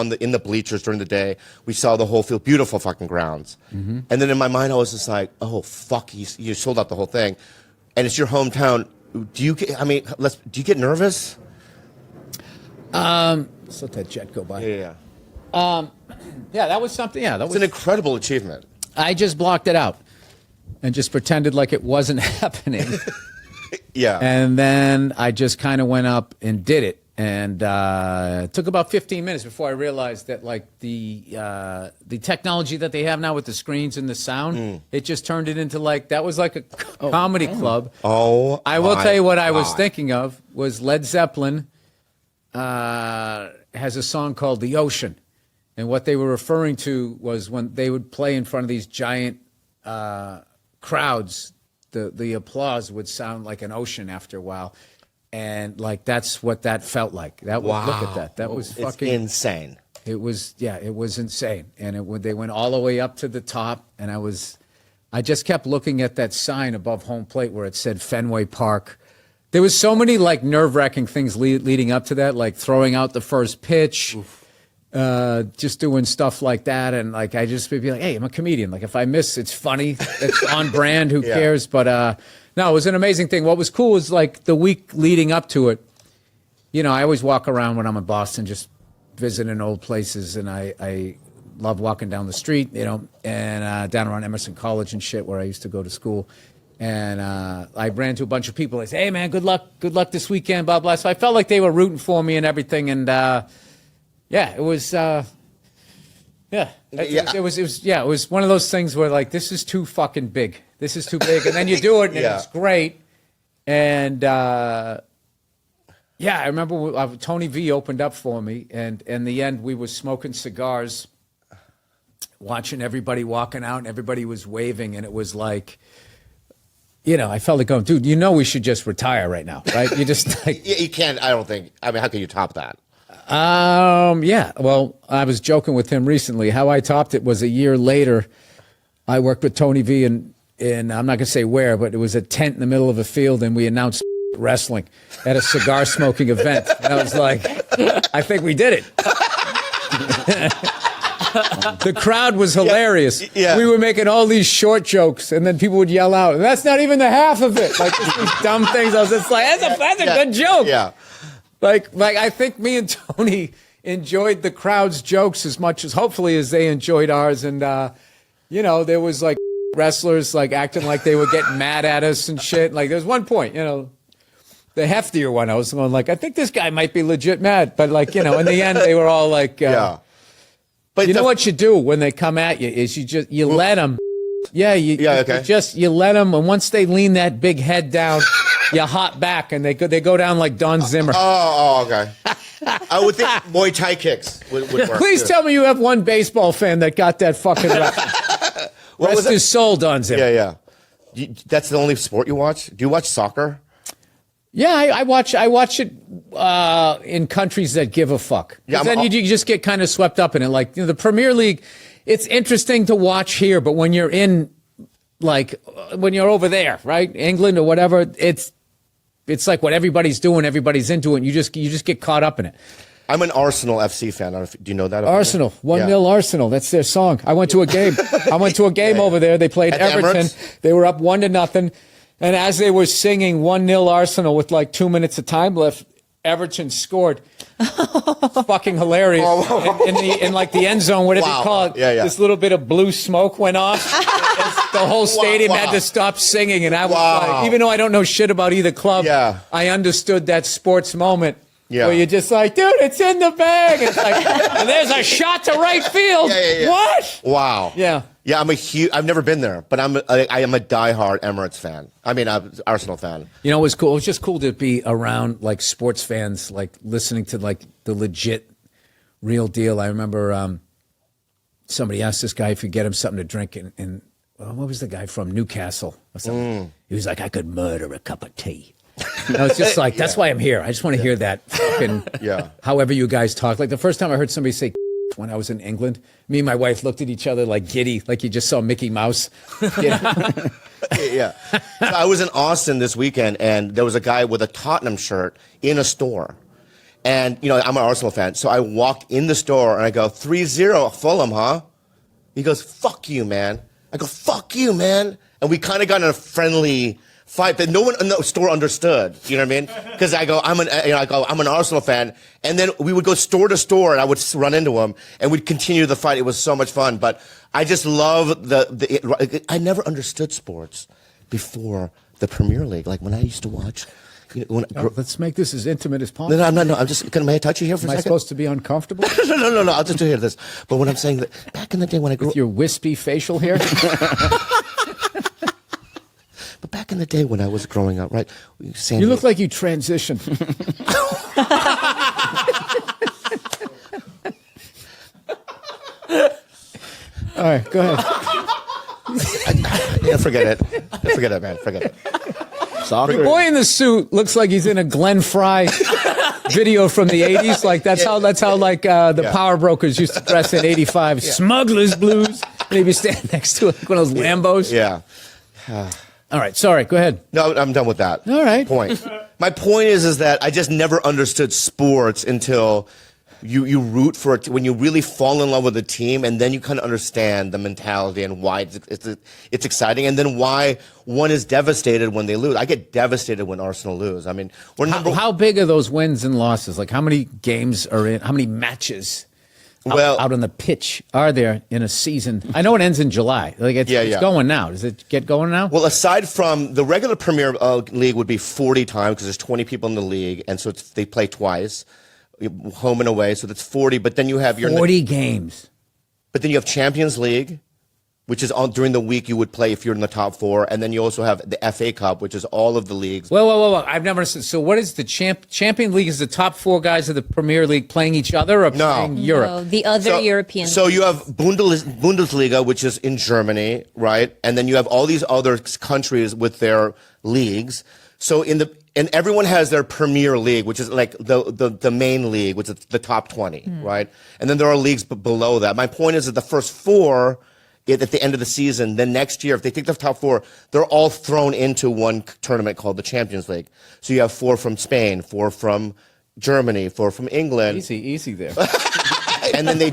in the bleachers during the day. We saw the whole field, beautiful fucking grounds. And then in my mind, I was just like, oh fuck, you sold out the whole thing, and it's your hometown. Do you get? I mean, do you get nervous? Let's let that jet go by. Yeah. Yeah, that was something. Yeah, that was an incredible achievement. I just blocked it out and just pretended like it wasn't happening. Yeah. And then I just kind of went up and did it. And it took about 15 minutes before I realized that, like, the technology that they have now with the screens and the sound, it just turned it into, like, that was like a comedy club. Oh, I will tell you what I was thinking of was Led Zeppelin has a song called The Ocean. And what they were referring to was when they would play in front of these giant crowds, the applause would sound like an ocean after a while. And, like, that's what that felt like. That was, look at that. That was fucking insane. It was, yeah, it was insane. And they went all the way up to the top. And I just kept looking at that sign above home plate where it said Fenway Park. There was so many, like, nerve-wracking things leading up to that, like throwing out the first pitch. Just doing stuff like that, and like I just would be like, hey, I'm a comedian. Like if I miss, it's funny. It's on brand. Who cares? But no, it was an amazing thing. What was cool is like the week leading up to it. You know, I always walk around when I'm in Boston, just visiting old places, and I love walking down the street. You know, and down around Emerson College and shit, where I used to go to school. And I ran into a bunch of people. They say, hey man, good luck this weekend, blah blah. So I felt like they were rooting for me and everything, and. Yeah, it was. It was one of those things where like this is too fucking big. This is too big, and then you do it, and it's great. And I remember Tony V opened up for me, and in the end, we were smoking cigars, watching everybody walking out, and everybody was waving, and it was like. You know, I felt like going, dude. You know, we should just retire right now, right? You just like you can't. I don't think. I mean, how can you top that? Yeah. Well, I was joking with him recently. How I topped it was a year later. I worked with Tony V in I'm not going to say where, but it was a tent in the middle of a field, and we announced wrestling at a cigar smoking event. And I was like, I think we did it. The crowd was hilarious. Yeah. We were making all these short jokes, and then people would yell out, and that's not even the half of it. Like these dumb things. I was just like, that's a good joke. Yeah. Like I think me and Tony enjoyed the crowd's jokes as much as hopefully as they enjoyed ours. And, you know, there was like wrestlers like acting like they were getting mad at us and shit. Like there was one point, you know, the heftier one, I was going like, I think this guy might be legit mad. But like, you know, in the end, they were all like, yeah. But you know what you do when they come at you is you let them. Yeah. You let them. And once they lean that big head down, you hop back, and they go down like Don Zimmer. Oh, okay. I would think Muay Thai kicks would work. Please tell me you have one baseball fan that got that fucking rest his soul, Don Zimmer. Yeah. That's the only sport you watch? Do you watch soccer? Yeah, I watch it in countries that give a fuck. Yeah, then you just get kind of swept up in it. Like, you know, the Premier League, it's interesting to watch here, but when you're in, like, when you're over there, right, England or whatever, it's like what everybody's doing, everybody's into it, and you just get caught up in it. I'm an Arsenal FC fan. Do you know that? Arsenal, 1-0 Arsenal. That's their song. I went to a game. Over there. They played Everton. They were up 1-0. And as they were singing 1-0 Arsenal with like 2 minutes of time left, Everton scored. It's fucking hilarious. In like the end zone, whatever you call it, this little bit of blue smoke went off. The whole stadium had to stop singing. And I was like, even though I don't know shit about either club, I understood that sports moment. Where you're just like, dude, it's in the bag. It's like, and there's a shot to right field. What? Wow. Yeah. Yeah, I've never been there, but I am a diehard Emirates fan. I mean, Arsenal fan. You know, it was cool. It was just cool to be around like sports fans, like listening to like the legit, real deal. I remember somebody asked this guy if he'd get him something to drink, and what was the guy from Newcastle or something? He was like, I could murder a cup of tea. I was just like, that's why I'm here. I just want to hear that fucking, however you guys talk. Like the first time I heard somebody say when I was in England, me and my wife looked at each other like giddy, like you just saw Mickey Mouse. You know? So I was in Austin this weekend, and there was a guy with a Tottenham shirt in a store. And, you know, I'm an Arsenal fan. So I walk in the store and I go, 3-0 Fulham, huh? He goes, fuck you, man. I go, fuck you, man. And we kind of got in a friendly fight that no one in the store understood. You know what I mean? Because I go, I'm an Arsenal fan. And then we would go store to store and I would run into him and we'd continue the fight. It was so much fun. But I just love I never understood sports before the Premier League. Like when I used to watch. You know, Let's make this as intimate as possible. No. I'm just may I touch you here for a second? Am I supposed to be uncomfortable? No. I'll just hear this. But when I'm saying that back in the day when I grew With your wispy facial hair? But back in the day when I was growing up, right? You look like you transitioned. All right, go ahead. Yeah, forget it. Forget it, man. Forget it. Soccer. The boy in the suit looks like he's in a Glenn Fry video from the 80s. Like that's how the power brokers used to dress in 85. Smuggler's blues. Maybe stand next to like one of those Lambos. Yeah. All right, sorry, go ahead. No, I'm done with that. All right. Point. My point is that I just never understood sports until you root for it when you really fall in love with a team, and then you kind of understand the mentality and why it's exciting, and then why one is devastated when they lose. I get devastated when Arsenal lose. I mean, How big are those wins and losses? Like how many games are in? How many matches? Out on the pitch are there in a season? I know it ends in July. Like it's going now. Does it get going now? Well, aside from the regular Premier League would be 40 times because there's 20 people in the league, and so they play twice, home and away. So that's 40. But then you have 40 games. But then you have Champions League, which is during the week you would play if you're in the top 4, and then you also have the FA Cup, which is all of the leagues. Whoa. I've never understood. So what is the Champions League? Is the top 4 guys of the Premier League playing each other or playing Europe? No, the other European. So you have Bundesliga, which is in Germany, right? And then you have all these other countries with their leagues. So and everyone has their Premier League, which is like the main league, which is the top 20, right? And then there are leagues below that. My point is that the first 4 at the end of the season, then next year, if they take the top 4, they're all thrown into one tournament called the Champions League. So you have 4 from Spain, 4 from Germany, 4 from England. Easy there. and then they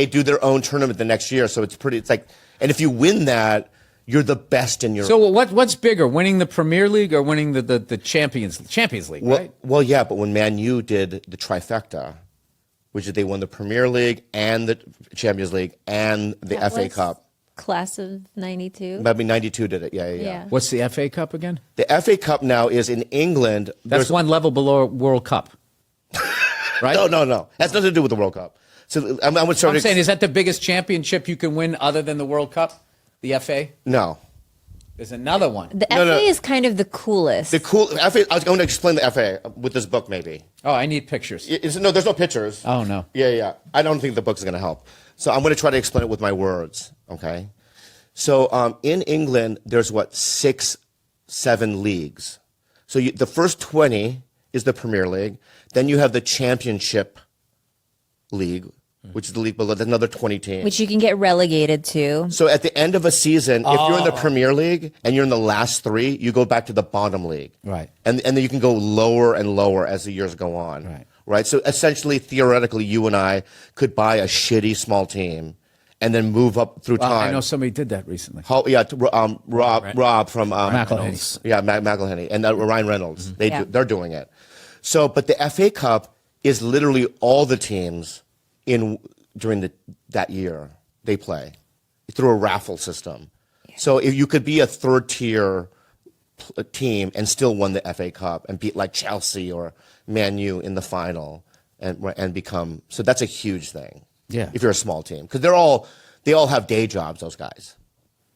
do their own tournament the next year. So it's like, and if you win that, you're the best in Europe. So what's bigger, winning the Premier League or winning the Champions League, right? Well, yeah, but when Man U did the trifecta, which is they won the Premier League and the Champions League and the FA Cup. Class of 92. Maybe 92 did it, yeah. What's the FA Cup again? The FA Cup now is in England. That's one level below World Cup, right? No. Has nothing to do with the World Cup. So I'm saying, is that the biggest championship you can win other than the World Cup? The FA? No. There's another one. The FA is kind of the coolest. The FA. I was going to explain the FA with this book, maybe. Oh, I need pictures. No, there's no pictures. Oh, no. Yeah. I don't think the book's going to help. So I'm going to try to explain it with my words, okay? So in England, there's 6, 7 leagues. So the first 20 is the Premier League. Then you have the Championship League, which is the league below. There's another 20 teams. Which you can get relegated to. So at the end of a season, if you're in the Premier League and you're in the last 3, you go back to the bottom league. Right. And then you can go lower and lower as the years go on. Right. So essentially, theoretically, you and I could buy a shitty small team and then move up through time. I know somebody did that recently. Rob from McElhenney. Yeah, McElhenney and Ryan Reynolds. They're doing it. So, but the FA Cup is literally all the teams during that year they play through a raffle system. Yeah. So if you could be a 3rd tier team and still won the FA Cup and beat like Chelsea or Man U in the final and become, so that's a huge thing. Yeah. If you're a small team, because they all have day jobs. Those guys,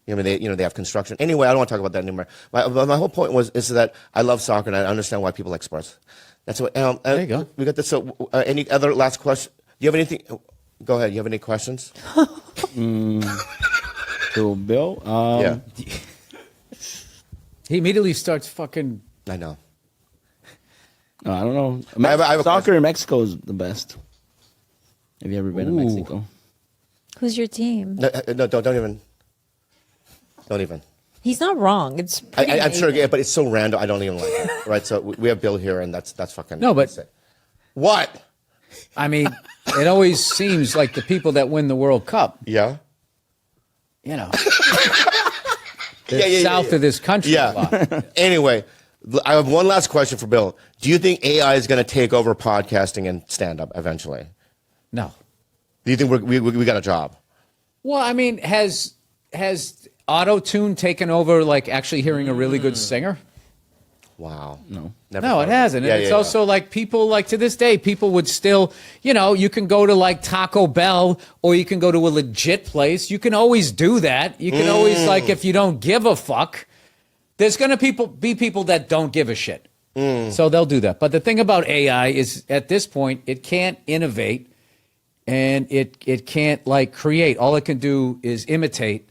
they have construction. Anyway, I don't want to talk about that anymore. My whole point is that I love soccer and I understand why people like sports. That's what. There you go. We got this. So, any other last question? Do you have anything? Go ahead. You have any questions? To Bill? Yeah. He immediately starts fucking. I know. I don't know. I have a Soccer in Mexico is the best. Have you ever been to Mexico? Who's your team? No, don't even. Don't even. He's not wrong. It's I'm sure, but it's so random. I don't even like it. Right. So we have Bill here, and that's fucking. No, but What? I mean, it always seems like the people that win the World Cup, Yeah. you know, they're south of this country a lot. Anyway, I have one last question for Bill. Do you think AI is going to take over podcasting and stand-up eventually? No. Do you think we got a job? Well, I mean, has auto-tune taken over, like, actually hearing a really good singer? Wow. No, it hasn't. Yeah, And it's yeah, also like people, like to this day, people would still, you know, you can go to like Taco Bell or you can go to a legit place. You can always do that. You can always, like, if you don't give a fuck, there's going to be people that don't give a shit. So they'll do that. But the thing about AI is at this point, it can't innovate and it can't like create. All it can do is imitate,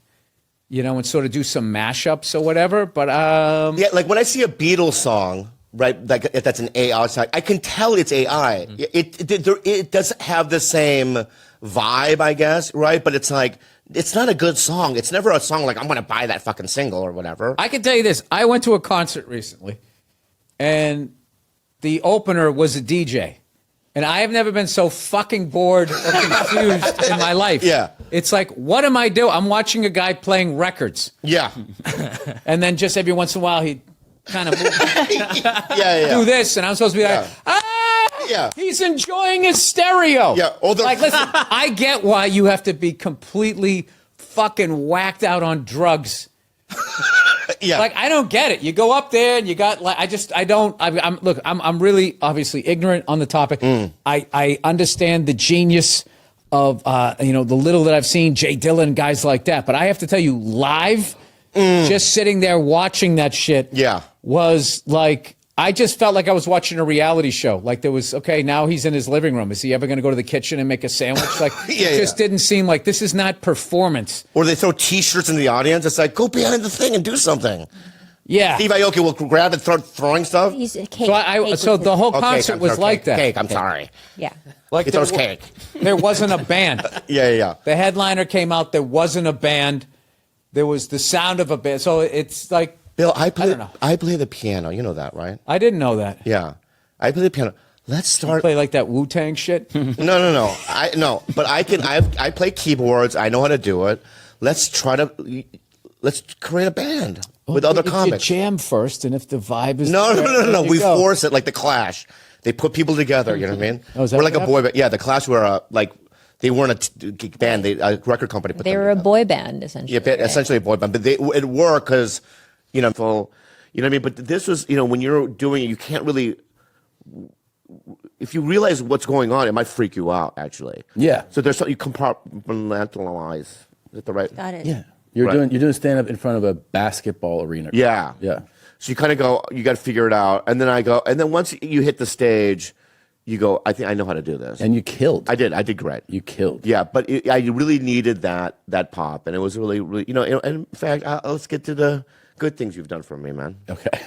you know, and sort of do some mashups or whatever. But Yeah, like when I see a Beatles song, right, like if that's an AI song, I can tell it's AI. It doesn't have the same vibe, I guess, right? But it's like, it's not a good song. It's never a song like, I'm going to buy that fucking single or whatever. I can tell you this. I went to a concert recently, and the opener was a DJ. And I have never been so fucking bored or confused in my life. Yeah. It's like, what am I doing? I'm watching a guy playing records. Yeah. And then just every once in a while, he'd kind of yeah. do this. And I'm supposed to be like, Yeah. he's enjoying his stereo. Yeah. Like, listen, I get why you have to be completely fucking whacked out on drugs. Yeah. Like, I don't get it. You go up there and you got like, I'm really obviously ignorant on the topic. I understand the genius of, the little that I've seen, Jay Dillon, guys like that. But I have to tell you, live, just sitting there watching that shit was like, I just felt like I was watching a reality show. Like there was, okay, now he's in his living room. Is he ever going to go to the kitchen and make a sandwich? Like, it just didn't seem like this is not performance. Or they throw T-shirts in the audience. It's like, go behind the thing and do something. Yeah. Steve Aoki will grab and start throwing stuff. He's a cake. So the whole concert was like that. Cake, I'm sorry. Yeah. Like He throws cake. There wasn't a band. Yeah. The headliner came out. There wasn't a band. There was the sound of a band. So it's like, Bill, I don't know. play the piano. You know that, right? I didn't know that. Yeah. I play the piano. Let's start. Play like that Wu-Tang shit. No. But I play keyboards. I know how to do it. Let's create a band with other comics. You jam first, and if the vibe is No. We force it like the Clash. They put people together. You know what I mean? Oh, is that we're like what a boy band. Yeah, the Clash were they weren't a band. A record company put They them were a together. boy band, essentially. Yeah, essentially a boy band. But it worked because, you know what I mean? But this was, when you're doing it, you can't really, if you realize what's going on, it might freak you out, actually. Yeah. So there's something you compartmentalize. Is that the right? Got it. Yeah. You're doing stand up in front of a basketball arena. Yeah. Yeah. So you kind of go, you got to figure it out. And then once you hit the stage, you go, I think I know how to do this. And you killed. I did great. You killed. Yeah, but I really needed that pop, and it was really, really, and in fact, let's get to the good things you've done for me, man. Okay.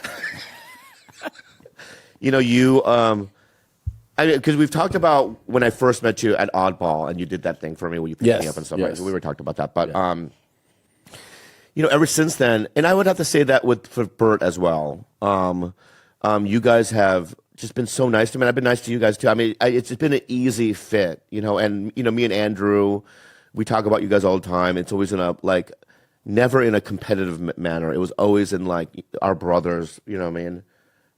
Because we've talked about when I first met you at Oddball, and you did that thing for me where you picked me up and stuff. Right? So we were talking about that, but ever since then, and I would have to say that for Bert as well. You guys have just been so nice to me. And I've been nice to you guys too. I mean, it's just been an easy fit, and me and Andrew, we talk about you guys all the time. It's always never in a competitive manner. It was always in our brothers, you know what I mean?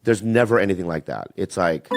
There's never anything like that. It's like,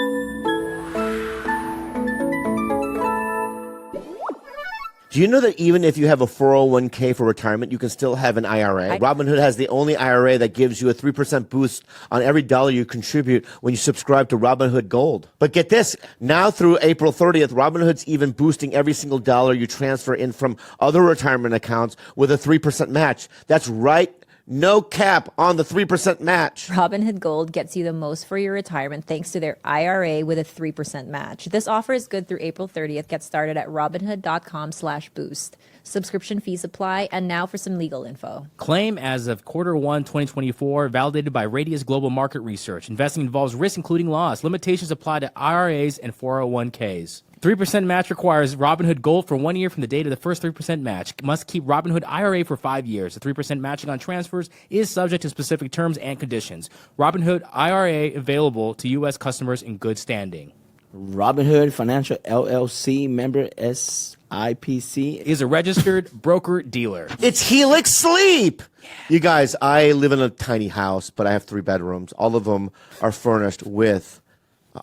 do you know that even if you have a 401k for retirement, you can still have an IRA? Robinhood has the only IRA that gives you a 3% boost on every dollar you contribute when you subscribe to Robinhood Gold. But get this, now through April 30th, Robinhood's even boosting every single dollar you transfer in from other retirement accounts with a 3% match. That's right. No cap on the 3% match. Robinhood Gold gets you the most for your retirement thanks to their IRA with a 3% match. This offer is good through April 30th. Get started at robinhood.com/boost. Subscription fees apply. And now for some legal info. Claim as of Q1 2024, validated by Radius Global Market Research. Investing involves risk, including loss. Limitations apply to IRAs and 401ks. 3% match requires Robinhood Gold for 1 year from the date of the first 3% match. Must keep Robinhood IRA for 5 years. The 3% matching on transfers is subject to specific terms and conditions. Robinhood IRA available to U.S. customers in good standing. Robinhood Financial LLC, member SIPC. Is a registered broker dealer. It's Helix Sleep. You guys, I live in a tiny house, but I have 3 bedrooms. All of them are furnished with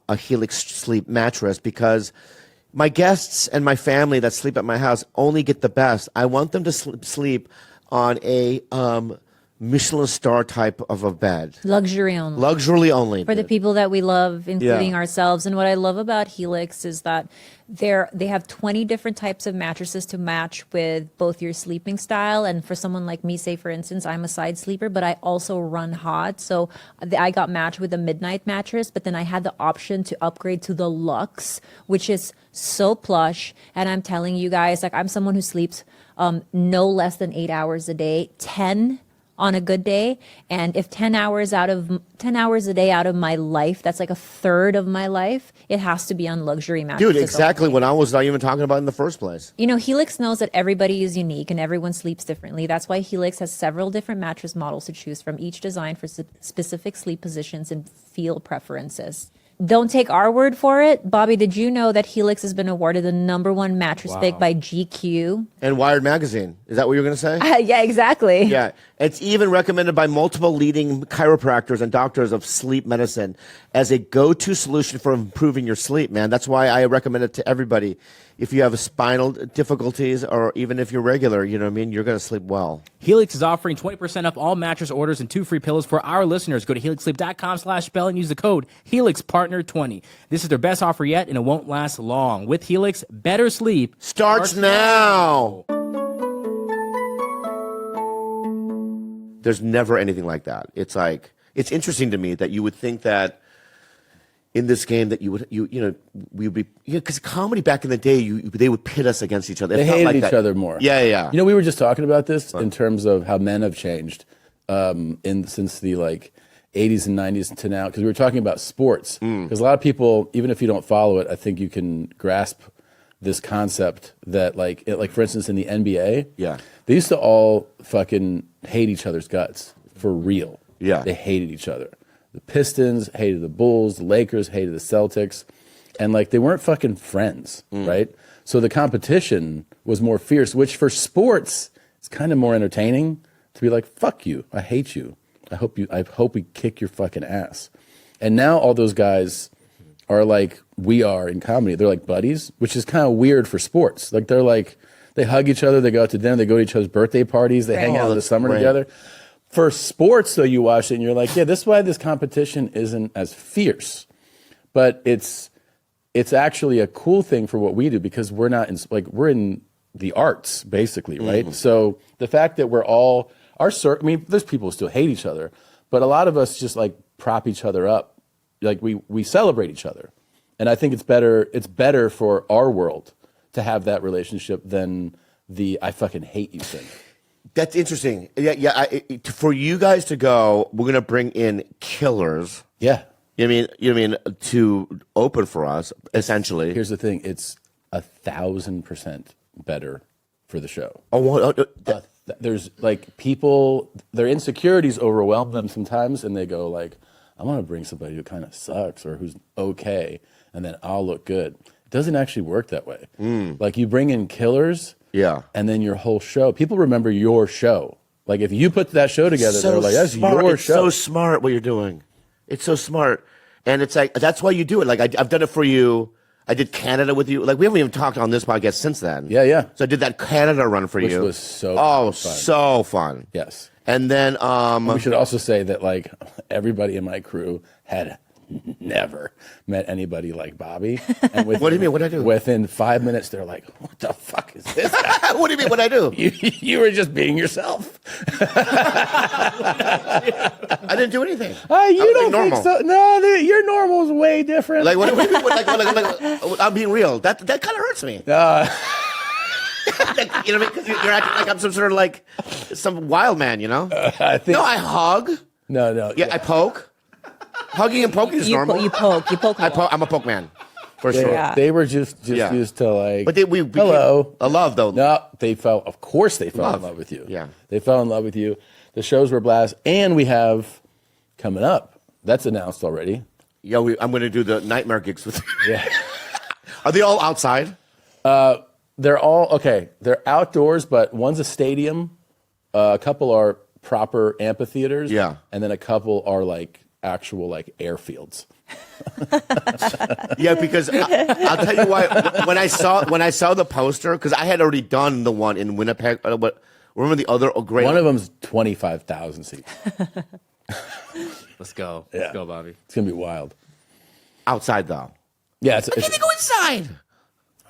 a Helix Sleep mattress because my guests and my family that sleep at my house only get the best. I want them to sleep on a Michelin star type of a bed. Luxury only. Luxury only. For the people that we love, including Yeah. ourselves. And what I love about Helix is that they have 20 different types of mattresses to match with both your sleeping style. And for someone like me, say for instance, I'm a side sleeper, but I also run hot. So I got matched with a midnight mattress, but then I had the option to upgrade to the Luxe, which is so plush. And I'm telling you guys, like, I'm someone who sleeps no less than 8 hours a day, 10 on a good day. And if 10 hours a day out of my life, that's like a third of my life, it has to be on luxury mattresses. Dude, exactly only. what I was not even talking about in the first place. You know, Helix knows that everybody is unique and everyone sleeps differently. That's why Helix has several different mattress models to choose from, each designed for specific sleep positions and feel preferences. Don't take our word for it. Bobby, did you know that Helix has been awarded the #1 mattress pick by GQ? And Wired Magazine. Is that what you're going to say? Yeah, exactly. Yeah. It's even recommended by multiple leading chiropractors and doctors of sleep medicine as a go-to solution for improving your sleep, man. That's why I recommend it to everybody. If you have spinal difficulties or even if you're regular, you know what I mean, you're going to sleep well. Helix is offering 20% off all mattress orders and 2 free pillows for our listeners. Go to helixsleep.com/spell and use the code HelixPartner20. This is their best offer yet, and it won't last long. With Helix, better sleep Starts now. There's never anything like that. It's like, it's interesting to me that you would think that in this game that we would be, because comedy back in the day, they would pit us against each other. They It felt hated like each that. other more. Yeah, yeah. You know, we were just talking about this in terms of how men have changed since the like 80s and 90s to now, because we were talking about sports. Because a lot of people, even if you don't follow it, I think you can grasp this concept that like for instance in the NBA, Yeah. they used to all fucking hate each other's guts for real. Yeah. They hated each other. The Pistons hated the Bulls, the Lakers hated the Celtics, and like they weren't fucking friends, right? So the competition was more fierce, which for sports is kind of more entertaining to be like, fuck you, I hate you. I hope we kick your fucking ass. And now all those guys are like we are in comedy. They're like buddies, which is kind of weird for sports. Like they hug each other, they go out to dinner, they go to each other's birthday parties, they hang out in the summer together. For sports, though, you watch it and you're like, yeah, this is why this competition isn't as fierce. But it's actually a cool thing for what we do because we're not in, like, we're in the arts, basically, right? So the fact that we're all, I mean, there's people who still hate each other, but a lot of us just like prop each other up. Like we celebrate each other. And I think it's better for our world to have that relationship than the I fucking hate you thing. That's interesting. Yeah. For you guys to go, we're gonna bring in killers. Yeah. You know what I mean to open for us, essentially. Here's the thing: it's 1,000% better for the show. There's like people, their insecurities overwhelm them sometimes, and they go like, "I want to bring somebody who kind of sucks or who's okay, and then I'll look good." It doesn't actually work that way. Like you bring in killers. Yeah. And then your whole show, people remember your show. Like if you put that show together, they're like, that's your It's show. so smart what you're doing. It's so smart. And it's like, that's why you do it. Like I've done it for you. I did Canada with you. Like we haven't even talked on this podcast since then. Yeah, yeah. So I did that Canada run for Which you. was so fun. fun. So fun. Yes. And then We should also say that like everybody in my crew had never met anybody like Bobby. And within, What do you mean? What'd I do? Within 5 minutes, they're like, what the fuck is this guy? what do you mean? What'd I do? You were just being yourself. I didn't do anything. You I was don't being normal. think so? No, your normal is way different. Like what do you mean? Like, I'm being real. That kind of hurts me. You know what I mean? Because you're acting like I'm some sort of like some wild man, you know? I think, No, I hug. no. Yeah, I poke. Hugging and poking is normal. You poke. I'm a poke man, for sure. Yeah. They were just Yeah. used to like. But we became hello. a love though. No, of course they fell Love. in love with you. Yeah. They fell in love with you. The shows were a blast. And we have coming up, that's announced already, Yeah, I'm going to do the nightmare gigs with you. Yeah. Are they all outside? They're all okay. They're outdoors, but one's a stadium. A couple are proper amphitheaters. Yeah. And then a couple are like actual like airfields. Yeah, because I'll tell you why. When I saw the poster, because I had already done the one in Winnipeg. But remember the other great One of them's 25,000 seats. Let's go. Yeah. Let's go, Bobby. It's gonna be wild. outside though. Yeah, it's Why can't they go inside?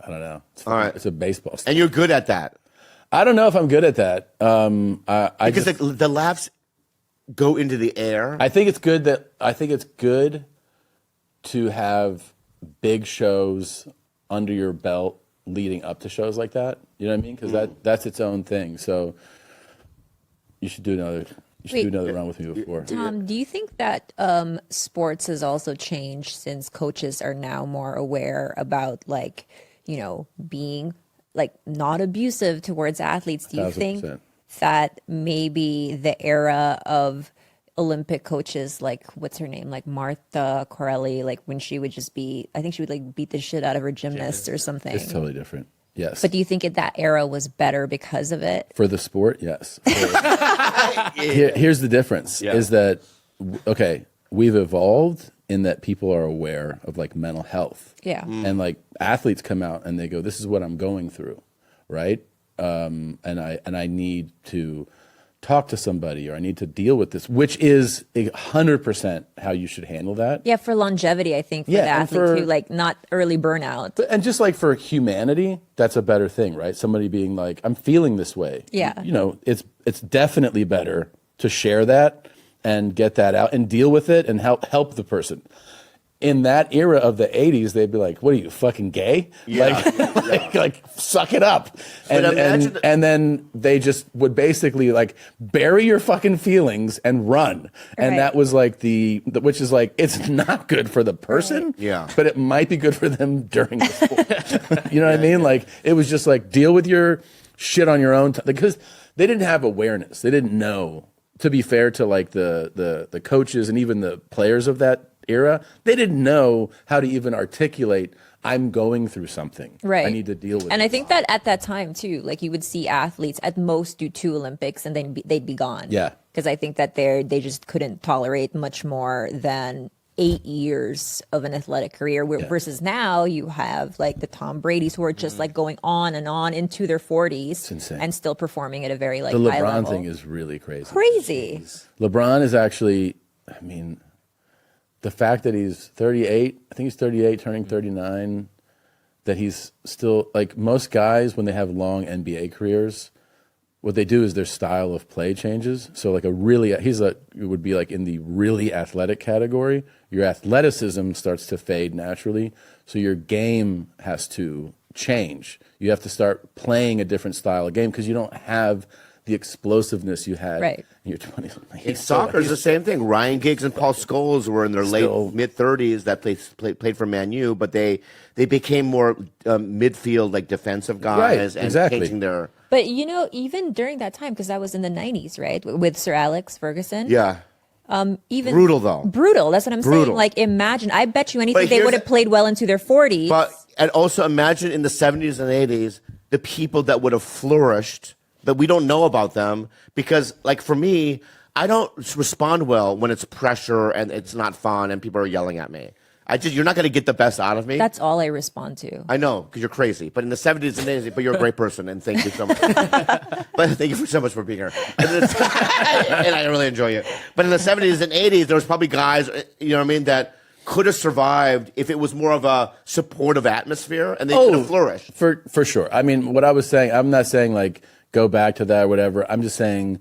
I don't know. All right. It's a baseball stadium. And you're good at that I don't know if I'm good at that. I because just, the laughs go into the air. I think it's good to have big shows under your belt leading up to shows like that. You know what I mean? Because that's its own thing. So you should do another. You should Wait. do another run with me before. Tom, do you think that sports has also changed since coaches are now more aware about being not abusive towards athletes? Do you think 1000%. that maybe the era of Olympic coaches, like what's her name, like Martha Corelli, like when she would just be, I think she would like beat the shit out of her gymnast or something. It's totally different. Yes. But do you think that era was better because of it? For the sport, yes. Here's the difference: is that okay? We've evolved in that people are aware of like mental health. Yeah. And like athletes come out and they go, "This is what I'm going through," right? And I need to talk to somebody, or I need to deal with this, which is 100% how you should handle that. Yeah, for longevity, I think for Yeah, the and athlete for- too, like not early burnout. And just like for humanity, that's a better thing, right? Somebody being like, I'm feeling this way. Yeah. You know, it's definitely better to share that and get that out and deal with it and help the person. In that era of the 80s, they'd be like, what are you, fucking gay? Yeah. Like suck it up. But imagine And then they just would basically like bury your fucking feelings and run. And Right. that was like which is like, it's not good for the person, Yeah. but it might be good for them during the sport. You know what I mean? Like, it was just like, deal with your shit on your own. Because they didn't have awareness. They didn't know. To be fair to like the coaches and even the players of that era, they didn't know how to even articulate, I'm going through something. Right. I need to deal with And it. I think that at that time too, like you would see athletes at most do 2 Olympics and then they'd be gone. Yeah. Because I think that they just couldn't tolerate much more than 8 years of an athletic career. Versus now you have like the Tom Brady's who are just like going on and on into their 40s insane. and still performing at a very like the high LeBron level. thing is really crazy. Crazy. LeBron is actually, I mean, the fact that he's 38, I think he's 38, turning 39, that he's still, like most guys, when they have long NBA careers, what they do is their style of play changes. So like it would be like in the really athletic category. Your athleticism starts to fade naturally. So your game has to change. You have to start playing a different style of game because you don't have the explosiveness you had Right. in your 20s. In soccer is the same thing. Ryan Giggs and Paul Scholes were in their Still- late mid-30s that played for Man U, but they became more midfield, like defensive guys, Right, and exactly. changing their But even during that time, because that was in the 90s, right? With Sir Alex Ferguson. Even brutal though. Brutal. That's what I'm saying. Brutal. Like, imagine. I bet you anything But they here's would have the- played well into their 40s. And also imagine in the 70s and 80s the people that would have flourished that we don't know about them because, like for me, I don't respond well when it's pressure and it's not fun and people are yelling at me. You're not going to get the best out of me. That's all I respond to. I know, because you're crazy. But in the 70s and 80s, but you're a great person, and thank you so much. But thank you so much for being here. And I really enjoy you. But in the 70s and 80s, there was probably guys, you know what I mean, that could have survived if it was more of a supportive atmosphere, and they could have flourished. For sure. I mean, what I was saying, I'm not saying like go back to that or whatever. I'm just saying,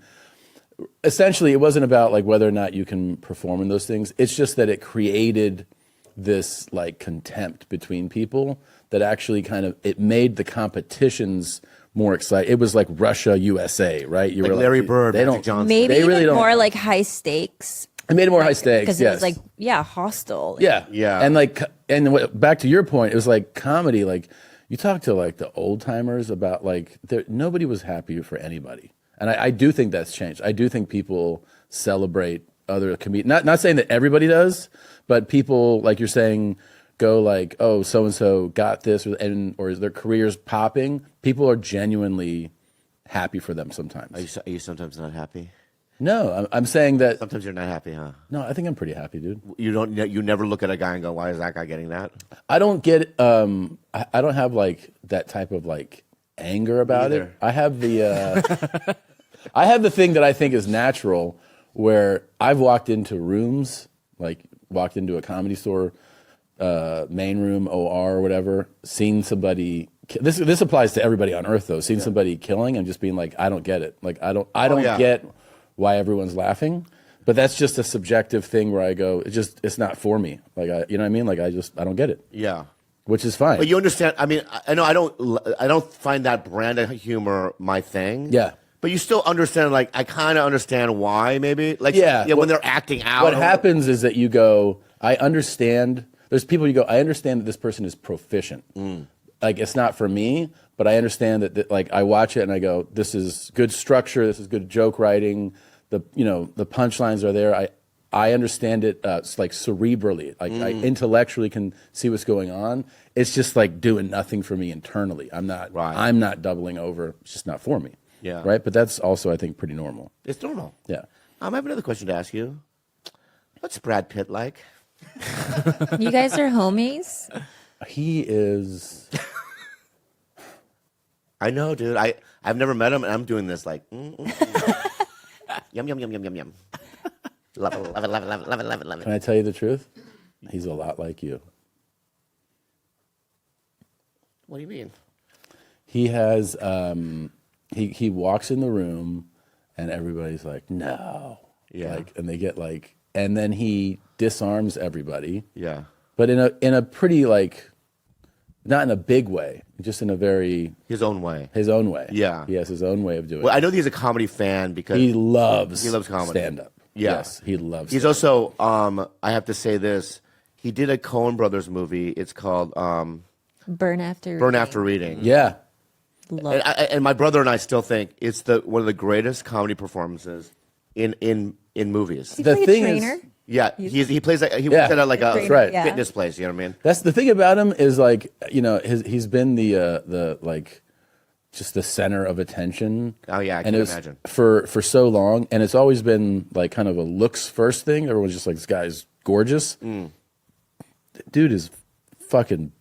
essentially, it wasn't about like whether or not you can perform in those things. It's just that it created this like contempt between people that actually it made the competitions more exciting. It was like Russia, USA, right? You Like were Larry Bird, they Magic don't, Johnson. Maybe They really even don't- more like high stakes. It made it more high stakes, Because yes. it was like, hostile. Yeah, Yeah. And back to your point, it was like comedy. Like you talk to like the old timers about like nobody was happy for anybody, and I do think that's changed. I do think people celebrate other comedians. Not saying that everybody does, but people like you're saying go like, oh, so and so got this, or is their careers popping? People are genuinely happy for them sometimes. Are you sometimes not happy? No, I'm saying that. Sometimes you're not happy, huh? No, I think I'm pretty happy, dude. You never look at a guy and go, why is that guy getting that? I don't get. I don't have like that type of like anger about it. I have the. I have the thing that I think is natural, where I've walked into rooms, like walked into a comedy store, main room, OR, or whatever, seen somebody. This applies to everybody on earth, though. Seen somebody killing and just being like, I don't get it. Like I don't get why everyone's laughing. But that's just a subjective thing where I go, it's not for me. Like you know what I mean? Like I don't get it. Yeah. Which is fine. But you understand? I mean, I know I don't find that brand of humor my thing. Yeah. But you still understand, like, I kind of understand why, maybe. Like, when they're acting out. What happens is that you go, I understand. There's people you go, I understand that this person is proficient. Like, it's not for me, but I understand that, like, I watch it and I go, this is good structure, this is good joke writing, the punchlines are there. I understand it, like, cerebrally. Like, I intellectually can see what's going on. It's just, like, doing nothing for me internally. I'm not doubling over. It's just not for me. Yeah. Right? But that's also, I think, pretty normal. It's normal. Yeah. I have another question to ask you. What's Brad Pitt like? You guys are homies? He is. I know, dude. I've never met him, and I'm doing this like, yum, yum, yum, yum, yum, yum. Love it, love it, love it, love it, love it, love it, love it. Can I tell you the truth? He's a lot like you. What do you mean? He has, he walks in the room, and everybody's like, no. Yeah. Like, and they get like, and then he disarms everybody. Yeah. But in a pretty like, not in a big way, just in a very His own way. his own way. Yeah. He has his own way of doing Well, it. I know he's a comedy fan because He loves comedy. stand up. Yeah. Yes, he loves. He's stand-up. also, I have to say this. He did a Coen Brothers movie. It's called Burn After Burn After Reading. Yeah. Love And my brother and I still think it's one of the greatest comedy performances in movies. He The play a thing trainer? is, Yeah, he plays like he Yeah. works at like a Trainer, right. yeah. fitness place. You know what I mean? that's the thing about him is like, he's been the like just the center of attention. Oh, yeah, I and can it was imagine. for so long, and it's always been like kind of a looks first thing. Everyone's just like, this guy's gorgeous. Dude is fucking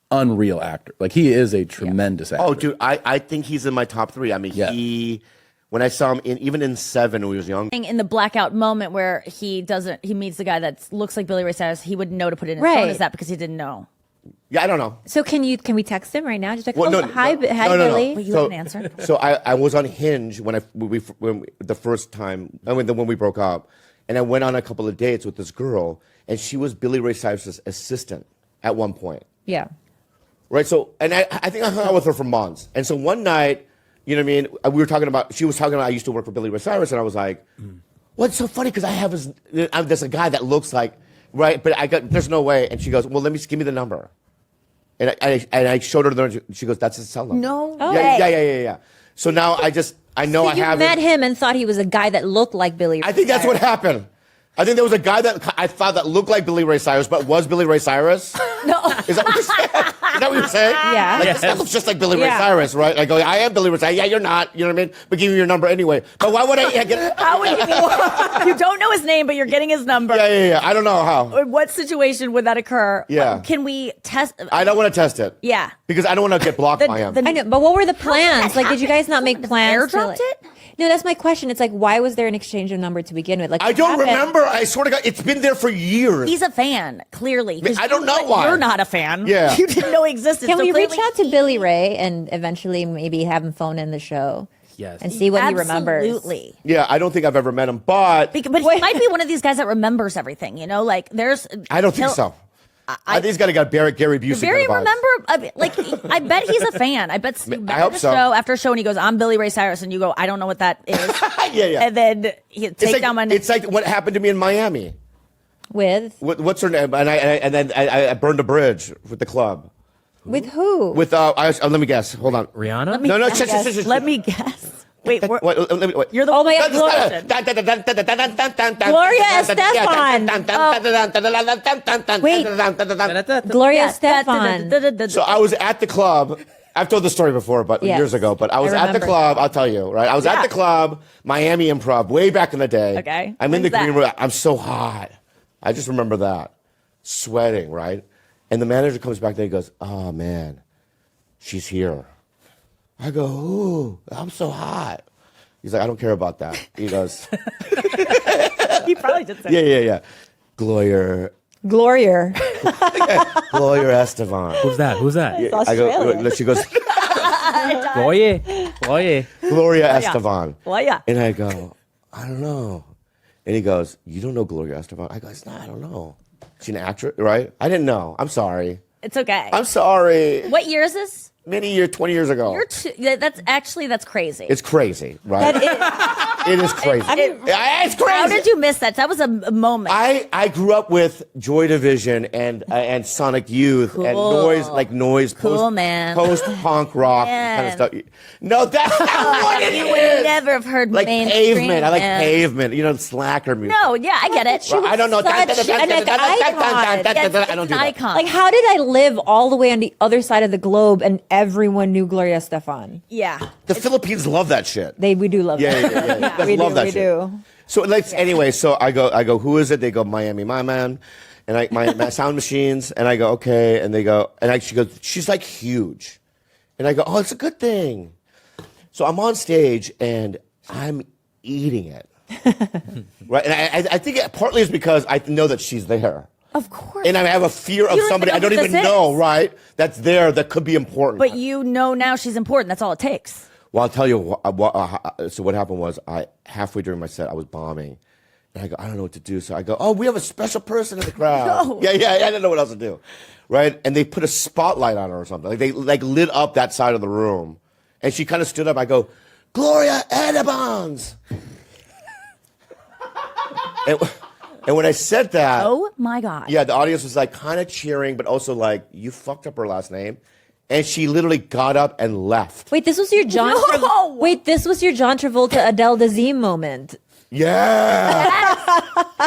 unreal actor. Like he is a tremendous actor. Oh, dude, I think he's in my top 3. I mean, Yeah. when I saw him even in Seven when he was young. In the blackout moment where he meets the guy that looks like Billy Ray Cyrus, he wouldn't know to put it in his phone. Right. Is that because he didn't know? Yeah, I don't know. So can we text him right now? Just like, Well, hi, no. Billy. Wait, you So- have an answer? So I was on Hinge when the first time when we broke up, and I went on a couple of dates with this girl, and she was Billy Ray Cyrus's assistant at one point. Yeah. Right. So, and I think I hung out with her for months. And so one night, you know what I mean? She was talking about, I used to work for Billy Ray Cyrus. And I was like, well, it's so funny because there's a guy that looks like, right. But there's no way. And she goes, well, give me the number. And I showed her the number. She goes, that's his cell number. No Yeah. So now I know I You have met him and thought he was a guy that looked like Billy Ray I think that's what happened. I think there was a guy that I thought that looked like Billy Ray Cyrus, but was Billy Ray Cyrus. No. Is that what you're saying? Is that what you're saying? Yeah. Like, this guy looks just like Billy Ray Yeah. Cyrus, right? I go, I am Billy Ray Cyrus. Yeah, you're not. You know what I mean? But give me your number anyway. But why would I get? How would you don't know his name, but you're getting his number. Yeah. I don't know how. In what situation would that occur? Yeah. Can we test? I don't want to test it. Yeah. Because I don't want to get blocked by him. I know, but what were the plans? Like, did you guys not make plans? to, airdropped like- it? No, that's my question. It's like, why was there an exchange of number to begin with? Like, I what don't happened? remember. I swear to God, it's been there for years. He's a fan, clearly. 'Cause I don't know you- why. You're not a fan. Yeah. You didn't know he existed. Can so we reach clearly out to he- Billy Ray and eventually maybe have him phone in the show? Yes. And see what he remembers. Absolutely. Yeah, I don't think I've ever met him, but But he might be one of these guys that remembers everything, like there's. I don't think so. I think he's got Gary Busey. Very kind of vibes. remember, I bet he's a fan. I bet you met hope at a so. show after a show and he goes, I'm Billy Ray Cyrus, and you go, I don't know what that is. Yeah. And then he take down my name. It's like what happened to me in Miami. With What's her name? And then I burned a bridge with the club. who? With let me guess. Hold on. Rihanna? No, Let me guess. Wait, wait. you're the Oh my God, Gloria Estefan. Wait, Gloria Estefan. So I was at the club. I've told the story before, but Yes, years ago. But I was I at the remember. club. I'll tell you, right? I was at the club, Miami Improv, way back in the day. Okay. I'm in the When's green that? room. I'm so hot. I just remember that, sweating, right? And the manager comes back and he goes, "Oh man, she's here." I go, "Ooh, I'm so hot." He's like, "I don't care about that." He goes, He probably did say "Yeah. Gloria Gloria. Estefan." Who's that? Who's that? I go, she goes, Oye, oye. Gloria Estefan. Well, yeah. And I go, "I don't know." And he goes, "You don't know Gloria Estefan?" I go, "I don't know. She's an actress, right?" I didn't know. I'm sorry. It's okay. I'm sorry. What year is this? 20 years ago. That's crazy. It's crazy, right? It is crazy. It's crazy. How did you miss that? That was a moment. I grew up with Joy Division and Sonic Youth and noise, Cool, man. post punk rock kind of stuff. No, that's not what it you is. would never have heard Like mainstream. Pavement. I like man. Pavement. You know, slacker music. No, yeah, I get it. I don't know. such an icon. I don't do An that. icon. Like, how did I live all the way on the other side of the globe and everyone knew Gloria Estefan? Yeah. The Philippines love that shit. We do love that. Yeah. We Love do, that we shit. do. So anyway, so I go, "Who is it?" They go, "Miami, my man," and my sound machines, and I go, "Okay," and they go, she goes, "She's like huge," and I go, "Oh, it's a good thing." So I'm on stage and I'm eating it, right? And I think it partly is because I know that she's there. Of course. And I have a fear of You don't somebody even I know don't who even this know, is. right? That's there that could be important. But you know now she's important. That's all it takes. Well, I'll tell you. So what happened was, halfway during my set, I was bombing, and I go, "I don't know what to do." So I go, "Oh, we have a special person in the crowd." No. Yeah. I didn't know what else to do, right? And they put a spotlight on her or something. Like they lit up that side of the room, and she kind of stood up. I go, "Gloria Estefan." And when I said that, Oh my God. yeah, the audience was like kind of cheering, but also like, "You fucked up her last name," and she literally got up and left. Wait, this was your John. No! This was your John Travolta Adele Dazeem moment. Yeah.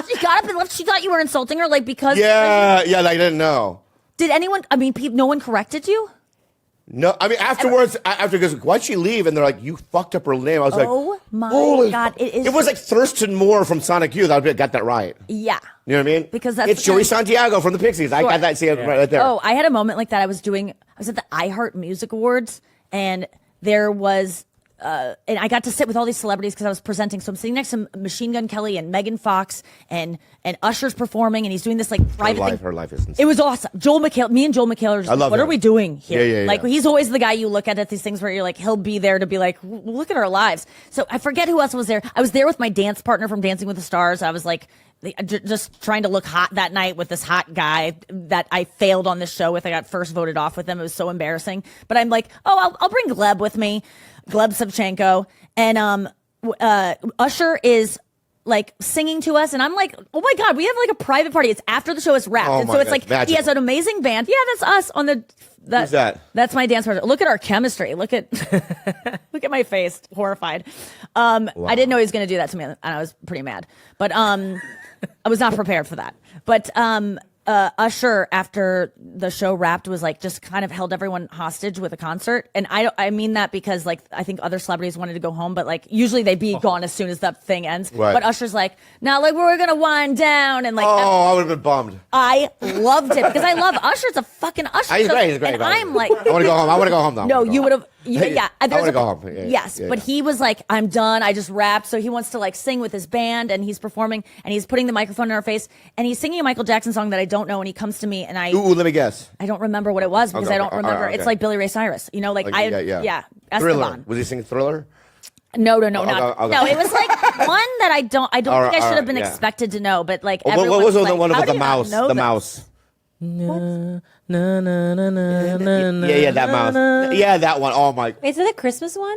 She got up and left. She thought you were insulting her, like because. Yeah, like, I didn't know. Did anyone? I mean, no one corrected you. No, I mean afterwards, after goes, "Why'd she leave?" And they're like, "You fucked up her name." I was like, Oh my "Holy God, fu-" it is- It was like Thurston Moore from Sonic Youth. I got that right. Yeah. You know what I mean? Because that's it's the Joey kind- Santiago from the Pixies. I got that. See it right there. Oh, I had a moment like that. I was at the iHeart Music Awards, and there was, and I got to sit with all these celebrities because I was presenting. So I'm sitting next to Machine Gun Kelly and Megan Fox, and Usher's performing, and he's doing this like private thing. Her life is insane. It was awesome. Me and Joel McHale are just I like, love what are him. we doing here? Yeah. Like, he's always the guy you look at these things where you're like, he'll be there to be like, look at our lives. So I forget who else was there. I was there with my dance partner from Dancing with the Stars. I was like, just trying to look hot that night with this hot guy that I failed on this show with. I got first voted off with him. It was so embarrassing. But I'm like, oh, I'll bring Gleb with me, Gleb Savchenko. And Usher is like singing to us, and I'm like, oh my God, we have like a private party. It's after the show is wrapped. Oh and my so it's God, like, magical. he has an amazing band. Yeah, that's us on the. Who's that? That's my dance partner. Look at our chemistry. Look at look at my face, horrified. I didn't know he was going to do that to me, and I was pretty mad. But I was not prepared for that. But Usher, after the show wrapped, was like just kind of held everyone hostage with a concert, and I mean that because like I think other celebrities wanted to go home, but like usually they'd be gone as soon as that thing ends. Right. But Usher's like, now like we're gonna wind down, and like I would have been bummed. I loved it because I love Usher. It's a fucking Usher. He's show. great. He's great. And I'm like, I want to go home. I want to go home now. no, you would have. Yeah, I there's wanna a- go home. Yeah, yes, yeah, but yeah. he was like, I'm done. I just rapped. So he wants to like sing with his band, and he's performing, and he's putting the microphone in our face, and he's singing a Michael Jackson song that I don't know, and he comes to me, and I Ooh, let me guess. I don't remember what it was because Okay, I don't okay. remember. Okay. It's like Billy Ray Cyrus, you know, like Yeah. Esteban. Thriller. Was he singing Thriller? No, okay. no. It was like one that I don't think I should have been yeah. expected to know, but like What everyone's was the like, one how with do the you not mouse? know The this? mouse. Na, na, na, na, na, Yeah, that mouse. Yeah, that one. Oh my. Wait, is it a Christmas one?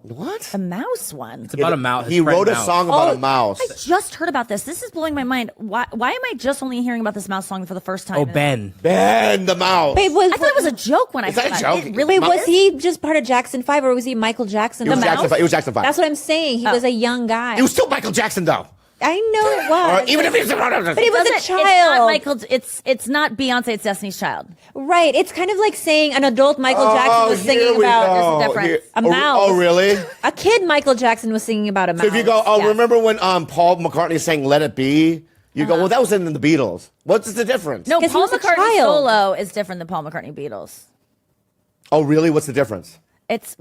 What? The mouse one. It's about a mouse. He wrote a song about a mouse. I just heard about this. This is blowing my mind. Why am I just only hearing about this mouse song for the first time? Oh, Ben. Ben the mouse. Babe, I thought it was a joke when I Is heard that a about joke? it. It really Wait, was he just part of Jackson 5 or was he Michael Jackson? It was The Jackson mouse? 5. It was Jackson 5. That's what I'm saying. He was a young guy. It was still Michael Jackson, though. I know it was. Or even if he was... But he was a It's child. not Michael. It's not Beyonce. It's Destiny's Child. Right. It's kind of like saying an adult Michael Jackson was singing about There's a difference. a mouse. Oh, really? A kid Michael Jackson was singing about a mouse. So if you go, oh, Yeah. remember when Paul McCartney sang "Let It Be"? You go, well, that was in the Beatles. What's the difference? No, 'Cause he Paul was a McCartney child. solo is different than Paul McCartney Beatles. Oh, really? What's the difference? It's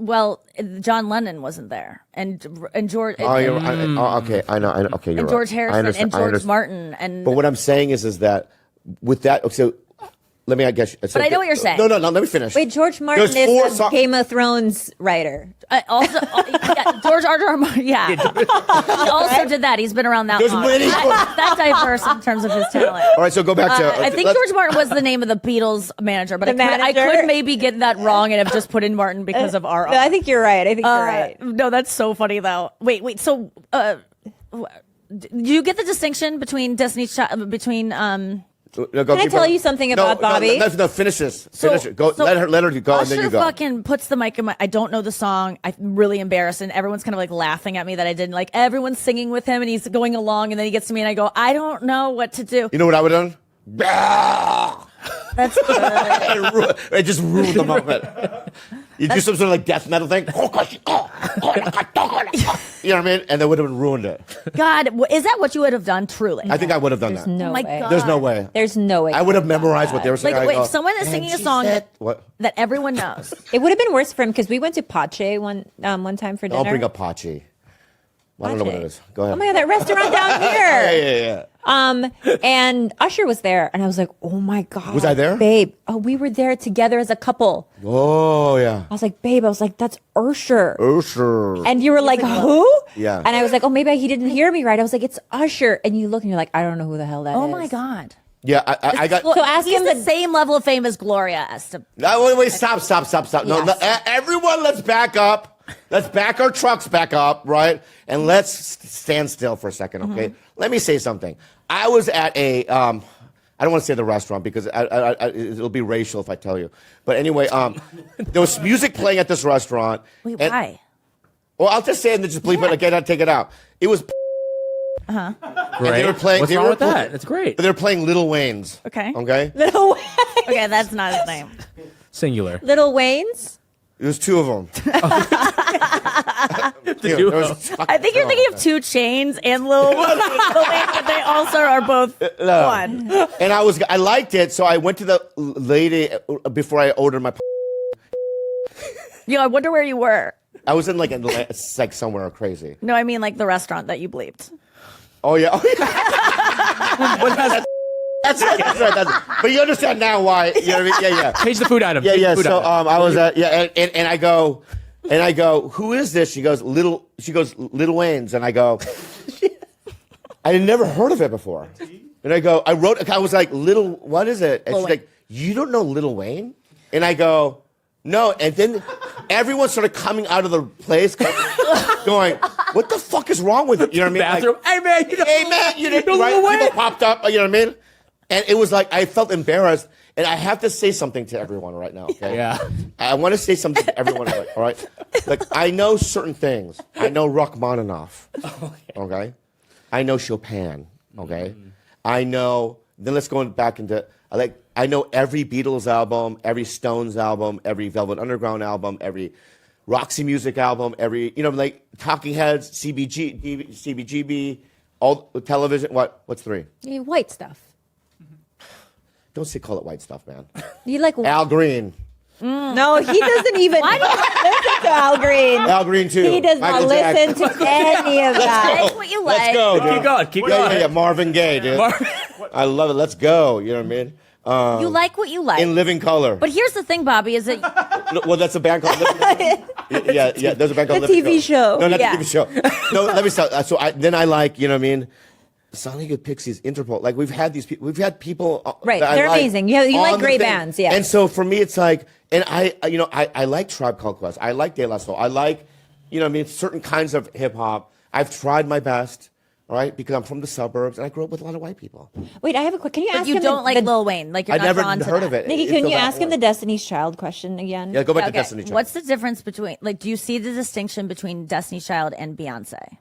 John Lennon wasn't there, and George. Oh, okay, I know. Okay, you're and right. George I Harrison understand- and I George understand. Martin and. But what I'm saying is that with that, so let me, I guess. But I know what you're saying. No, let me finish. Wait, George Martin There's four is a Game of Thrones writer. Also, yeah, George R.R. Martin, yeah. He also did that. He's been around that There's long. many- That diverse in terms of his talent. All right, so go back to. I think let's- George Martin was the name of the Beatles manager, but I manager? could maybe get that wrong and have just put in Martin because of R. No, I think you're right. I think you're right. No, that's so funny though. Wait. So, do you get the distinction between Destiny's Child between No, Can I tell you something about Bobby? No, finish this. Finish it. Go. Let her go, Usher and then you go. fucking puts the mic in my. I don't know the song. I'm really embarrassed, and everyone's kind of like laughing at me that I didn't. Like everyone's singing with him, and he's going along, and then he gets to me, and I go, I don't know what to do. You know what I would have done? That's good. It just ruined the moment. You do some sort of like death metal thing. You know what I mean? And that would have ruined it. God, is that what you would have done? Truly, I think I would have done that. No oh my way. God. There's no way. There's no way. I would have memorized what they were saying. Like, I wait, go, if someone is "And singing a she song said-" What? that everyone knows. It would have been worse for him because we went to Pache one time for dinner. Don't bring up Pachi. I don't know what it is. Go ahead. Oh my god, that restaurant down here. Yeah. And Usher was there, and I was like, "Oh my god, Was I there? babe? Oh, we were there together as a couple." Oh, yeah. I was like, "Babe," I was like, "That's Usher." Usher. And you were like, "Who?" Yeah. And I was like, "Oh, maybe he didn't hear me right." I was like, "It's Usher," and you look and you're like, "I don't know who the hell that is." Oh my God. Yeah, I got. So ask He's him the the- same level of fame as Gloria as to. Wait, stop. No, Yes. everyone, let's back up. Let's back our trucks back up, right? And let's stand still for a second, okay? Let me say something. I was at a, I don't want to say the restaurant because it'll be racial if I tell you. But anyway, there was music playing at this restaurant. Wait, and- why? Well, I'll just say it and then just bleep it again. I'll take it out. It was. Great. They were playing. What's they wrong were with that? That's great. They're playing Little Wayne's. Okay. Okay. Little Okay, that's not his name. Singular. Little Wayne's. It was two of them. duo. I think you're thinking of 2 Chainz and Lil Wayne, but they also are both one. And I liked it, so I went to the lady before I ordered my. Yo, I wonder where you were. I was in it's like somewhere crazy. No, I mean like the restaurant that you bleeped. Oh yeah. That's right. But you understand now why? You know what I mean? Yeah. Change the food item. Yeah. Change the Yeah. food So item. I was at and I go, who is this? She goes, Little Wayne's, and I go, I had never heard of it before. And I go, I was like, what is it? And she's like, you don't know Little Wayne? And I go, no. And then everyone started coming out of the place going, what the fuck is wrong with it? You know what I mean? Bathroom. Hey man, You didn't, know right? Lil Wayne? People popped up, you know what I mean? And it was like, I felt embarrassed. And I have to say something to everyone right now, okay? Yeah. I want to say something to everyone, all right? Like, I know certain things. I know Rachmaninoff, okay? I know Chopin, okay? I know, then let's go back into, I know every Beatles album, every Stones album, every Velvet Underground album, every Roxy Music album, every, like Talking Heads, CBGB, all television, what's 3? Yeah, white stuff. Don't call it white stuff, man. You like Al Green. No, he doesn't even listen to Al Green. Al Green, too. He does Michael not listen Jackson. to any of that. That's what you like. Let's go, dude. Keep going. Keep Yeah, going. yeah, Marvin Gaye, dude. I love it. Let's go. You know what I mean? You like what you like. In Living Color. But here's the thing, Bobby, is that Well, that's a band called. yeah, there's a band called The Living TV Color. show. No, not Yeah. the TV show. No, let me start. So then I like, you know what I mean? Sonic Youth, Pixies, Interpol. Like we've had these people. We've had people. Right, that I they're like amazing. You on like the great thing. bands, yeah. And so for me, it's like, and I like Tribe Called Quest. I like De La Soul. I like You know what I mean? Certain kinds of hip hop. I've tried my best, all right, because I'm from the suburbs and I grew up with a lot of white people. Wait, I have a quick. Can you ask But you him don't like Lil Wayne. Like you're I've not never drawn to heard that. of it. Nikki, It can feels you that ask him way. the Destiny's Child question again? Yeah, go back to Okay. Destiny Child. What's the difference between like? Do you see the distinction between Destiny's Child and Beyonce?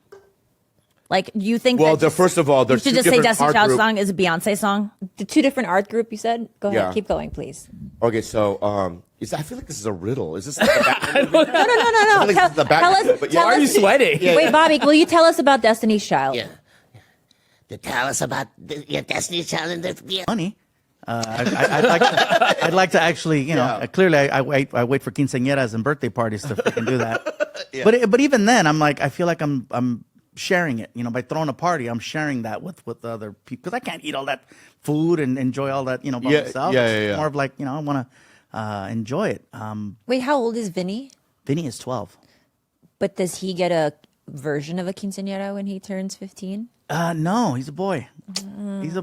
Like, do you think? Well, that just- first of all, you there's should two just say different Destiny's art Child group- song is a Beyonce song. The two different art group you said? Go ahead, Yeah. keep going, please. Okay, so I feel like this is a riddle. Is this like the Batman movie? No. I think this is the Batman movie, but yeah. tell Why are you us- sweating? Wait, Bobby, will you tell us about Destiny's Child? Yeah. To tell us about your Destiny's Child and the money. I'd like to actually, you know, clearly I wait for quinceañeras and birthday parties to freaking do that. But even then, I'm like, I feel like I'm sharing it. You know, by throwing a party, I'm sharing that with other people because I can't eat all that food and enjoy all that, you know, by myself. It's more of like, you know, I want to enjoy it. Wait, how old is Vinny? Vinny is 12. But does he get a version of a quinceañera when he turns 15? No, he's a boy.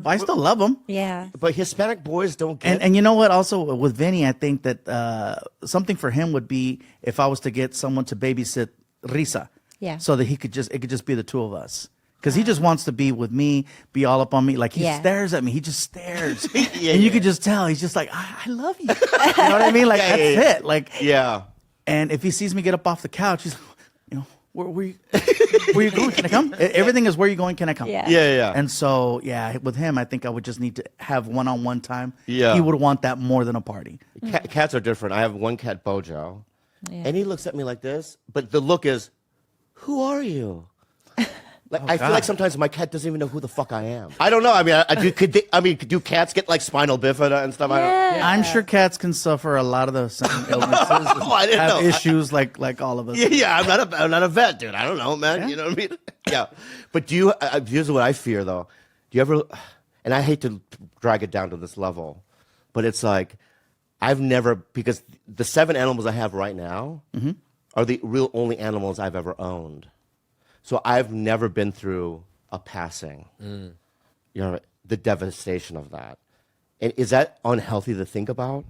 I still love him. Yeah. But Hispanic boys don't get. And you know what? Also with Vinny, I think that something for him would be if I was to get someone to babysit Risa. Yeah. So that it could just be the two of us. Because he just wants to be with me, be all up on me. Like he stares at me. He just stares. And you could just tell. He's just like, I love you. You know what I mean? Like that's it. Like And if he sees me get up off the couch, he's like, you know, where you going? Can I come? Everything is where you going? Can I come? Yeah. And so, with him, I think I would just need to have one-on-one time. Yeah. He would want that more than a party. Cats are different. I have one cat, Bojo, and he looks at me like this, but the look is, "Who are you?" Like I feel like sometimes my cat doesn't even know who the fuck I am. I don't know. I mean, do cats get like spinal bifida and stuff? I don't. I'm sure cats can suffer a lot of the same illnesses. I didn't have know. issues like all of us. Yeah, I'm not a vet, dude. I don't know, man. You know what I mean? Yeah. But do you? Here's what I fear, though. Do you ever? And I hate to drag it down to this level, but it's like I've never, because the 7 animals I have right now are the real only animals I've ever owned. So I've never been through a passing. You know, the devastation of that. And is that unhealthy to think about?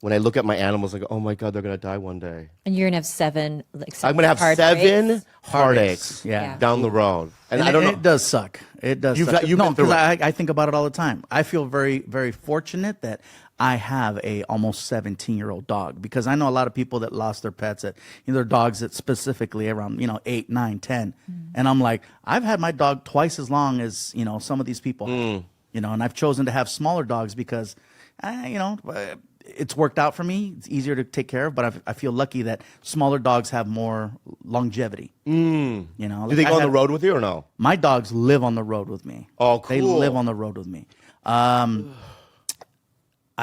When I look at my animals, I go, oh my God, they're going to die one day. And you're going to have 7 I'm going to have heartbreaks. 7 heartaches Yeah. down the road. And I And don't know. it does suck. It does You've suck. got- you've been through because it. I think about it all the time. I feel very, very fortunate that I have a almost 17-year-old dog, because I know a lot of people that lost their pets at, you know, their dogs that specifically around, 8, 9, 10. And I'm like, I've had my dog twice as long as, some of these people have, and I've chosen to have smaller dogs because, it's worked out for me. It's easier to take care of, but I feel lucky that smaller dogs have more longevity. Do they Like go on the road with you or no? My dogs live on the road with me. Oh, They cool. live on the road with me. I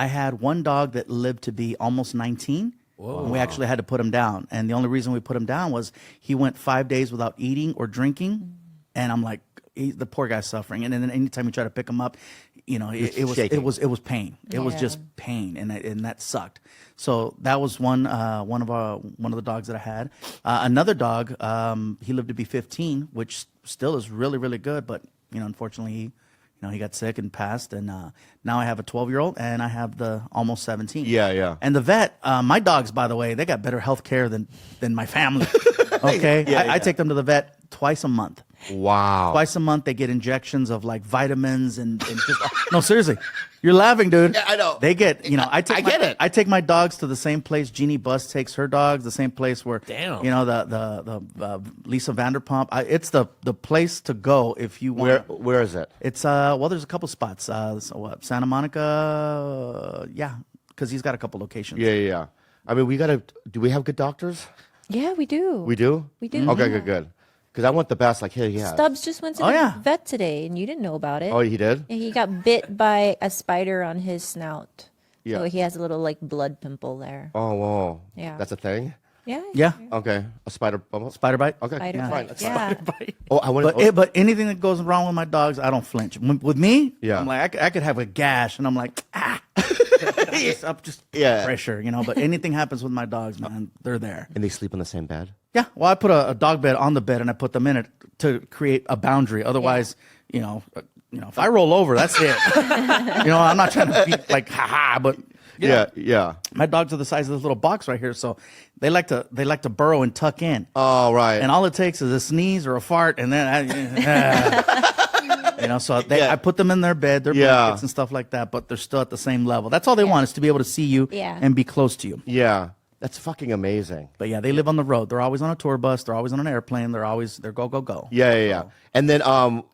had one dog that lived to be almost 19. And we actually had to put him down. And the only reason we put him down was he went 5 days without eating or drinking. And I'm like, the poor guy's suffering. And then anytime you try to pick him up, it was pain. It was just pain, and that sucked. So that was one of the dogs that I had. Another dog, he lived to be 15, which still is really, really good. But unfortunately, he got sick and passed. And now I have a 12-year-old, and I have the almost 17. Yeah. And the vet, my dogs, by the way, they got better health care than my family. Okay, I take them to the vet twice a month. Wow. Twice a month, they get injections of like vitamins and just no, seriously, you're laughing, dude. Yeah, I know. They get, I get it. I take my dogs to the same place Jeannie Buss takes her dogs, the same place where, Damn. the Lisa Vanderpump. It's the place to go if you want. Where is it? It's there's a couple spots. Santa Monica, because he's got a couple locations. Yeah. I mean, do we have good doctors? Yeah, we do. We do? We do. Okay, yeah. good. Because I want the best, like, hey, yeah. Stubbs just went to the vet today, and you didn't know about it. Oh, he did? Yeah, he got bit by a spider on his snout. Yeah. So he has a little like blood pimple there. Oh, wow. Yeah. That's a thing? Yeah. Yeah, Okay. A spider bumble? spider bite. Okay, Spider fine. bite. That's Yeah. fine. Oh, I want to. But anything that goes wrong with my dogs, I don't flinch. With me, Yeah. I'm like, I could have a gash, and I'm like, I'm just Yeah. pressure, But anything happens with my dogs, man, they're there. And they sleep in the same bed? Yeah, well, I put a dog bed on the bed, and I put them in it to create a boundary. Otherwise, if I roll over, that's it. I'm not trying to be like, ha, but Yeah. My dogs are the size of this little box right here, so they like to burrow and tuck in. Oh, right. And all it takes is a sneeze or a fart, and then so I put them in their bed, their blankets and stuff like that, but they're still at the same level. That's all they want, is to be able to see you and be close to you. Yeah. That's fucking amazing. But yeah, they live on the road. They're always on a tour bus. They're always on an airplane. They're go. Yeah. And then, so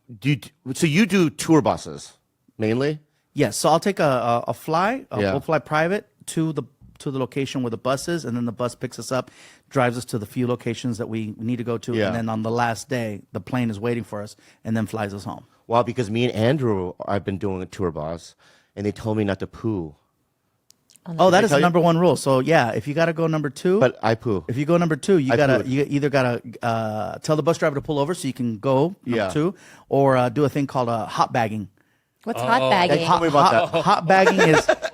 you do tour buses mainly? Yes. So I'll take a fly. We'll fly private to the location where the bus is, and then the bus picks us up, drives us to the few locations that we need to go to, and then on the last day, the plane is waiting for us, and then flies us home. Well, because me and Andrew, I've been doing a tour bus, and they told me not to poo. Oh, that is the number one rule. So yeah, if you got to go number 2, But I poo. if you go number 2, you either gotta tell the bus driver to pull over so you can go number 2, or do a thing called hot bagging. What's hot bagging? Tell me about that. Hot bagging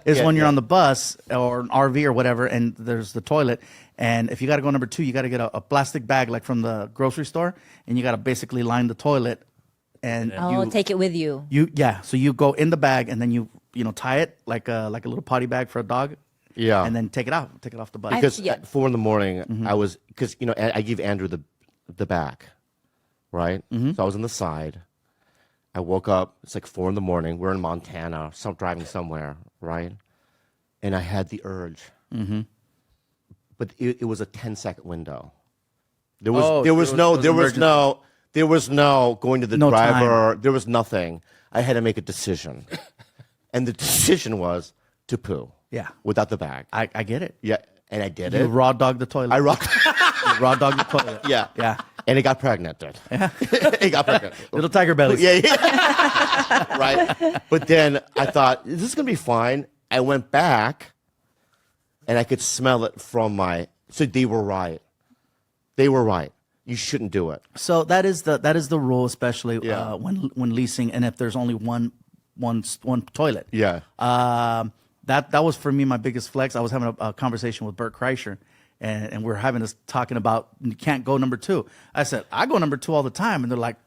is when you're on the bus or an RV or whatever, and there's the toilet. And if you got to go number 2, you got to get a plastic bag like from the grocery store, and you got to basically line the toilet. And take it with you. So you go in the bag, and then you tie it like a little potty bag for a dog. Yeah. And then take it off the bus. Because at 4 a.m, I was, because, I give Andrew the back, right? So I was on the side. I woke up, it's like 4 a.m. We're in Montana, driving somewhere, right? And I had the urge. But it was a 10-second window. There was no going to the driver. Time. There was nothing. I had to make a decision. And the decision was to poo. Yeah. Without the bag. I get it. Yeah. And I did You it. raw dog the toilet. I raw You raw dog the toilet. Yeah. Yeah. And it got pregnant, dude. Yeah. It got pregnant. Little tiger bellies. Yeah. Right. But then I thought, this is going to be fine. I went back and I could smell it from so they were right. They were right. You shouldn't do it. So that is the rule, especially when leasing, and if there's only one toilet. Yeah. That was for me my biggest flex. I was having a conversation with Bert Kreischer, and we were talking about you can't go number 2. I said I go number 2 all the time, and they're like,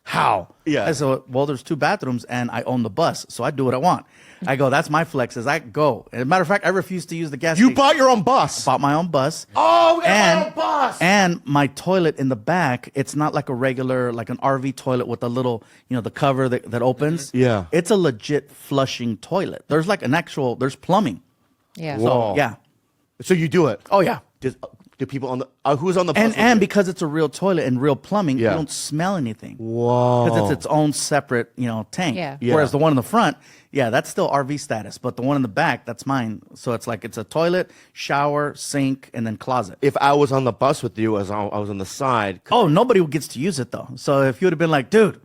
how? Yeah. I said, well, there's 2 bathrooms, and I own the bus, so I do what I want. I go, that's my flex. Is I go. As a matter of fact, I refuse to use the gas. You station. bought your own bus. Bought my own bus. Oh, we got our own bus. And my toilet in the back, it's not like a regular, like an RV toilet with a little, the cover that opens. Yeah. It's a legit flushing toilet. There's like there's plumbing. Yeah. Whoa. So, yeah. So you do it. Oh, yeah. Do people on the who's on the bus? And because it's a real toilet and real plumbing, you don't smell anything. Whoa. Because it's its own separate, tank. Yeah. Whereas the one in the front, that's still RV status. But the one in the back, that's mine. So it's like it's a toilet, shower, sink, and then closet. If I was on the bus with you, as I was on the side. Oh, nobody gets to use it though. So if you would have been like, dude,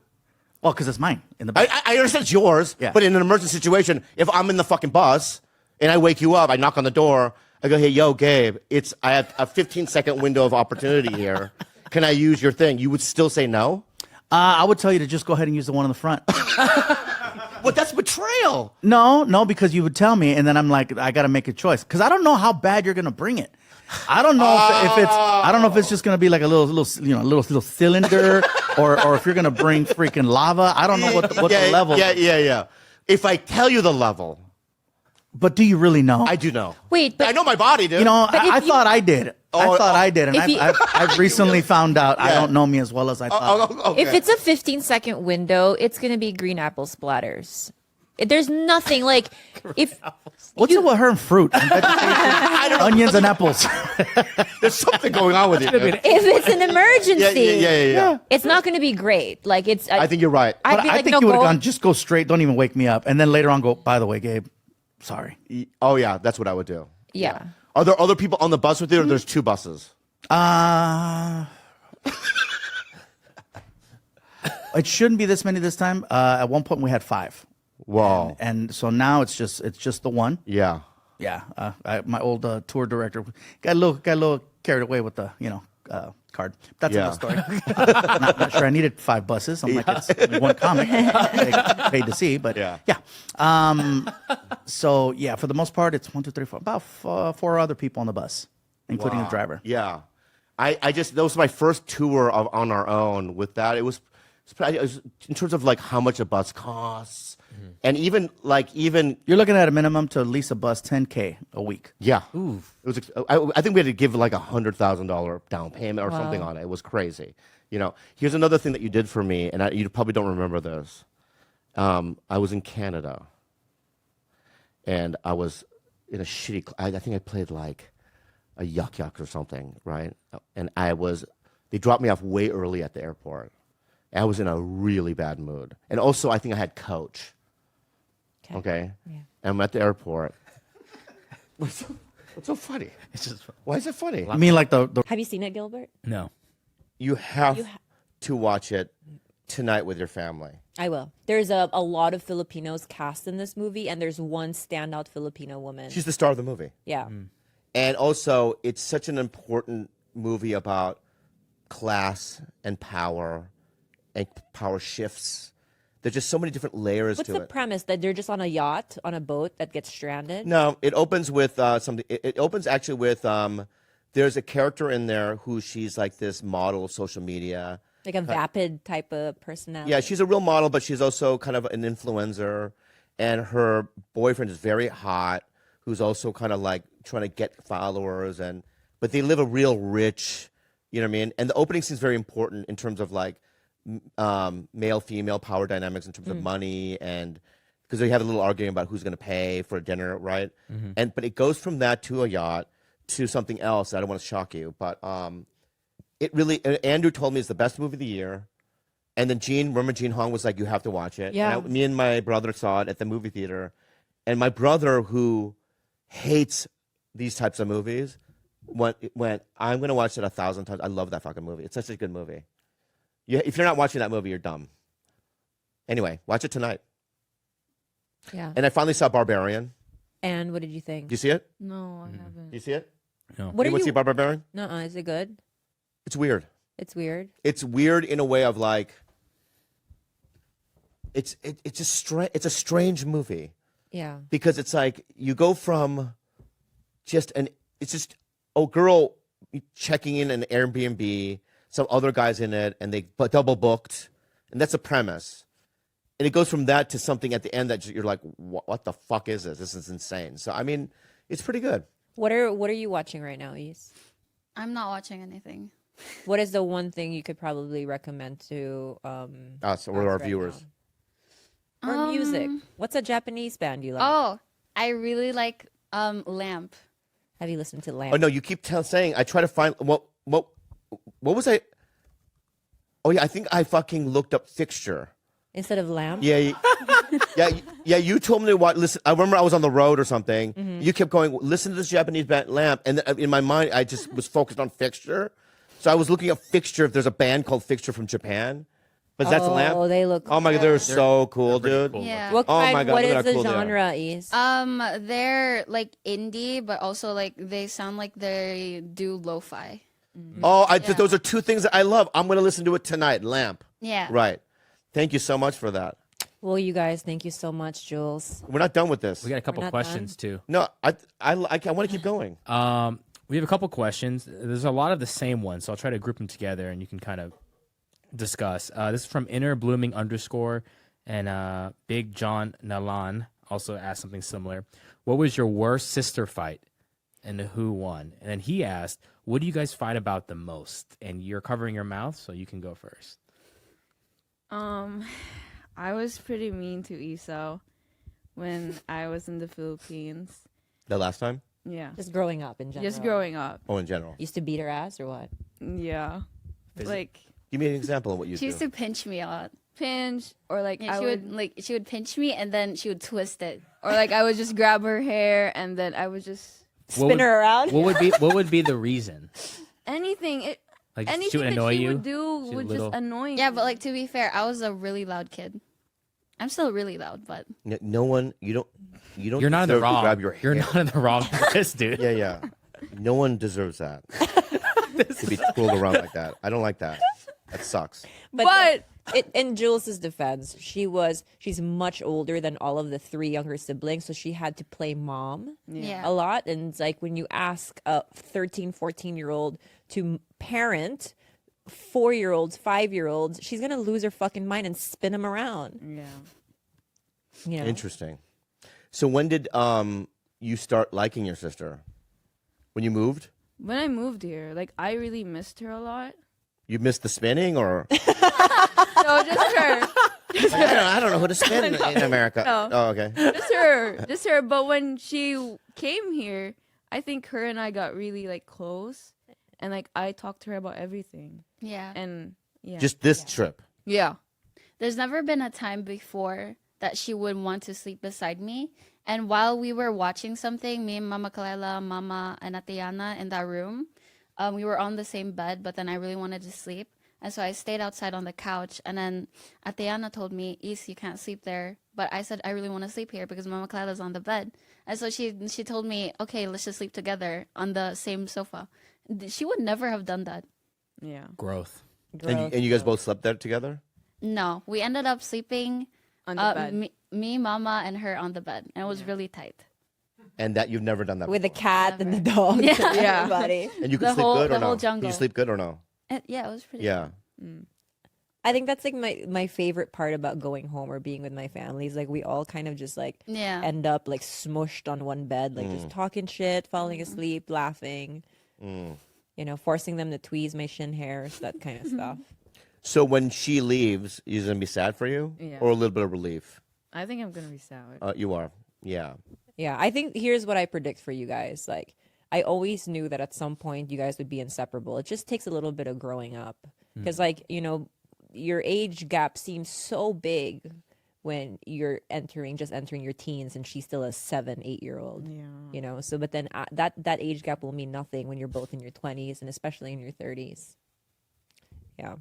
well, because it's mine in the back. I understand it's yours, but in an emergency situation, if I'm in the fucking bus and I wake you up, I knock on the door, I go, hey, yo, Gabe, I have a 15-second window of opportunity here. Can I use your thing? You would still say no? I would tell you to just go ahead and use the one in the front. Well, that's betrayal. No, because you would tell me, and then I'm like, I got to make a choice because I don't know how bad you're gonna bring it. I don't know I don't know if it's just gonna be like a little cylinder, or if you're gonna bring freaking lava. I don't know what the level. Yeah. If I tell you the level. But do you really know? I do know. Wait, but I know my body, dude. I thought I did. I thought I did, and I've recently found out I don't know me as well as I thought. Okay. if it's a 15-second window, it's going to be green apple splatters. There's nothing like if. What's it with her and fruit, and vegetation, onions and apples? There's something going on with you. Dude. If it's an emergency, Yeah. it's not going to be great. Like it's. I think you're right. I'd But be I like, think no, you would have go. gone, just go straight, don't even wake me up, and then later on go, by the way, Gabe, sorry. Oh yeah, that's what I would do. Yeah. Are there other people on the bus with you, or there's 2 buses? It shouldn't be this many this time. At one point we had 5. Whoa. And so now it's just the one. Yeah. Yeah. My old tour director got a little carried away with the card. That's another story. not sure I needed 5 buses. I'm like, it's only one comic. Paid to see, but yeah. So yeah, for the most part, it's 1, 2, 3, 4, about 4 other people on the bus, including the driver. Yeah. That was my first tour on our own with that. It was in terms of like how much a bus costs, and even You're looking at a minimum to lease a bus $10K a week. yeah, it was. I think we had to give like $100,000 down payment or something on it. It was crazy. You know, here's another thing that you did for me, and you probably don't remember this. I was in Canada, and I was in a shitty. I think I played like a yuck or something, right? And they dropped me off way early at the airport. I was in a really bad mood. And also, I think I had coach. Okay? Yeah. And I'm at the airport. What's so funny? It's just Why is it funny? I mean, like the Have you seen it, Gilbert? no. You have to watch it tonight with your family. I will. There's a lot of Filipinos cast in this movie, and there's one standout Filipino woman. She's the star of the movie. Yeah. And also, it's such an important movie about class and power shifts. There's just so many different layers What's to the it. premise? That they're just on a yacht, on a boat that gets stranded? No, it opens with something. It opens actually with there's a character in there who she's like this model of social media. Like a vapid type of personality. Yeah, she's a real model, but she's also kind of an influencer. And her boyfriend is very hot, who's also kind of like trying to get followers. But they live a real rich, you know what I mean? And the opening scene is very important in terms of like male female power dynamics in terms of money, and because they have a little argument about who's going to pay for dinner, right? But it goes from that to a yacht to something else. I don't want to shock you, but it really. Andrew told me it's the best movie of the year, and then Gene Hong was like, "You have to watch it." Yeah. Me and my brother saw it at the movie theater, and my brother, who hates these types of movies, went. I'm going to watch it 1,000 times. I love that fucking movie. It's such a good movie. If you're not watching that movie, you're dumb. Anyway, watch it tonight. Yeah. And I finally saw Barbarian. And what did you think? Do you see it? No, I haven't. Do you see it? What Anyone are see you? Barbarian? No, is it good? It's weird. It's weird. It's weird in a way of like. It's a strange movie Yeah. because it's like you go from it's just a girl checking in an Airbnb, some other guys in it, and they double booked, and that's a premise. And it goes from that to something at the end that you're like, what the fuck is this? This is insane. So I mean, it's pretty good. What are you watching right now, Ys? I'm not watching anything. What is the one thing you could probably recommend to Us or our right viewers. or music? What's a Japanese band you like? Oh, I really like Lamp. Have you listened to Lamb? Oh no, you keep saying. I try to find what was I? Oh yeah, I think I fucking looked up Fixture. Instead of Lamb? Yeah, yeah. You told me to watch. Listen, I remember I was on the road or something. You kept going. Listen to this Japanese band Lamp, and in my mind, I just was focused on Fixture. So I was looking up Fixture. If there's a band called Fixture from Japan, but that's Lamp. Oh, they look. Oh my god, they're so cool, dude. cool. Yeah. What Oh kind? my God, what look is how the cool they are. genre? Is They're like indie, but also like they sound like they do lo-fi. Oh, those are two things that I love. I'm gonna listen to it tonight. Lamp. Yeah. Right. Thank you so much for that. well, you guys, thank you so much, Jules. We're not done with this. We got a couple not questions too. No, I want to keep going. We have a couple questions. There's a lot of the same ones, so I'll try to group them together and you can kind of discuss. This is from Inner Blooming _ and Big John Nalan also asked something similar. What was your worst sister fight and who won? And then he asked, what do you guys fight about the most? And you're covering your mouth, so you can go first. I was pretty mean to Esau when I was in the Philippines. The last time? Yeah. Just growing up in general. Just growing up. Oh, in general. Used to beat her ass or what? Yeah. Like Give me an example of what you She used do. to pinch me a lot. pinch or like Yeah, I would she would pinch me and then she would twist it. or like I would just grab her hair and then I would just Spin her around. What would be the reason? anything Like she anything would that annoy she you? would do She would little- just annoy me. Yeah, but like to be fair, I was a really loud kid. I'm still really loud, but No one, you don't You're not in the deserve to wrong. grab your You're hair. not in the wrong for this, dude. Yeah. No one deserves that. To be twirled around like that. I don't like that. That sucks. But in Jules's defense, she's much older than all of the three younger siblings, so she had to play mom yeah. a lot. And it's like when you ask a 13, 14-year-old to parent 4-year-olds, 5-year-olds, she's gonna lose her fucking mind and spin them around. Yeah. You know? Interesting. So when did you start liking your sister? When you moved? When I moved here, like I really missed her a lot. You missed the spinning, or No, just her. I don't know who to spin in America. No. Oh, okay. Just her. But when she came here, I think her and I got really like close, and like I talked to her about everything. Yeah. And yeah, Just this trip. yeah. There's never been a time before that she would want to sleep beside me. And while we were watching something, me and Mama Kalela, Mama, and Atiana in that room, we were on the same bed, but then I really wanted to sleep. And so I stayed outside on the couch. And then Atiana told me, Is, you can't sleep there. But I said, I really want to sleep here because Mama Kalela's on the bed. And so she told me, okay, let's just sleep together on the same sofa. She would never have done that. Yeah. Growth. And you guys both slept there together? No, we ended up sleeping On the bed. me, Mama, and her on the bed. And it was really tight. And that you've never done that With the before. cat and the dog. Yeah. And Yeah. everybody. And you could the sleep whole- good or the no? whole Could jungle. you sleep good or no? Yeah, it was pretty Yeah. I think that's like my favorite part about going home or being with my family is like we all kind of just like Yeah. end up like smushed on one bed, like just talking shit, falling asleep, laughing, you know, forcing them to tweeze my shin hairs, that kind of stuff. So when she leaves, is it gonna be sad for you, Yeah. or a little bit of relief? I think I'm gonna be sad. You are. Yeah. Yeah, I think here's what I predict for you guys. Like, I always knew that at some point you guys would be inseparable. It just takes a little bit of growing up. Because, like, you know, your age gap seems so big when you're just entering your teens and she's still a 7-8-year-old. Yeah. You know, so, but then that age gap will mean nothing when you're both in your 20s and especially in your 30s. Yeah.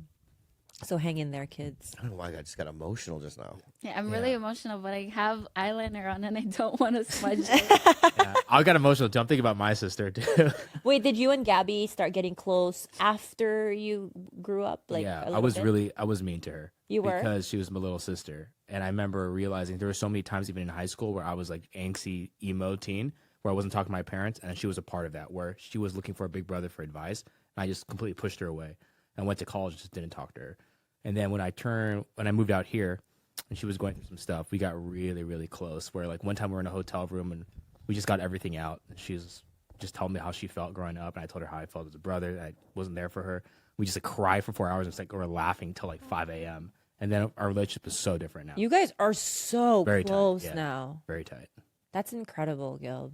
So hang in there, kids. I don't know why I just got emotional just now. Yeah, I'm really emotional, but I have eyeliner on and I don't want to smudge it. Yeah, I got emotional too. I'm thinking about my sister too. Wait, did you and Gabby start getting close after you grew up? Like, yeah, a I was little bit? I was mean to her. You were? Because she was my little sister. And I remember realizing there were so many times even in high school where I was like angsty emo teen where I wasn't talking to my parents, and she was a part of that, where she was looking for a big brother for advice, and I just completely pushed her away. And went to college and just didn't talk to her. And then when I moved out here and she was going through some stuff, we got really, really close, where like one time we were in a hotel room and we just got everything out. And she was just telling me how she felt growing up, and I told her how I felt as a brother, that I wasn't there for her. We just like cried for 4 hours and like we were laughing till like 5 a.m. And then our relationship is so different now. You guys are so Very tight, close yeah. now. Very tight. That's incredible, Gil.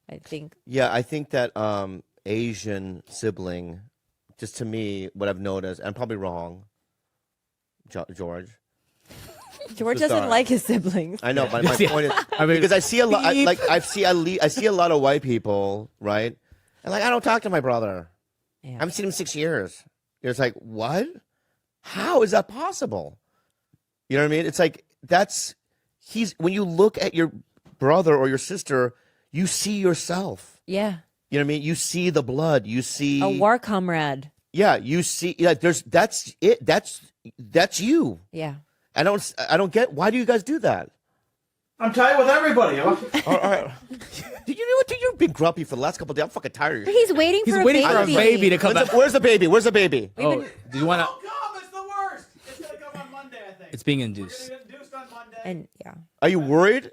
I think. Yeah, I think that Asian sibling, just to me, what I've noticed, and I'm probably wrong, George. George So doesn't sorry. like his siblings. I know, but my point is, I mean, because I see a lot, I see a lot of white people, right? And like, I don't talk to my brother. Yeah. I haven't seen him in 6 years. It's like, what? How is that possible? You know what I mean? It's like when you look at your brother or your sister, you see yourself. Yeah. You know what I mean? You see the blood. You see A war comrade. Yeah, you see, like that's it. That's you. Yeah. I don't get, why do you guys do that? I'm tired with everybody. All right. You've been grumpy for the last couple of days. I'm fucking tired of you. He's waiting He's for a waiting baby. for a baby to come back. Where's the baby? Where's the baby? Oh, do you want to? Come, it's the worst. It's gonna come on Monday, I think. It's being induced. We're gonna get induced on Monday. And yeah. Are you worried?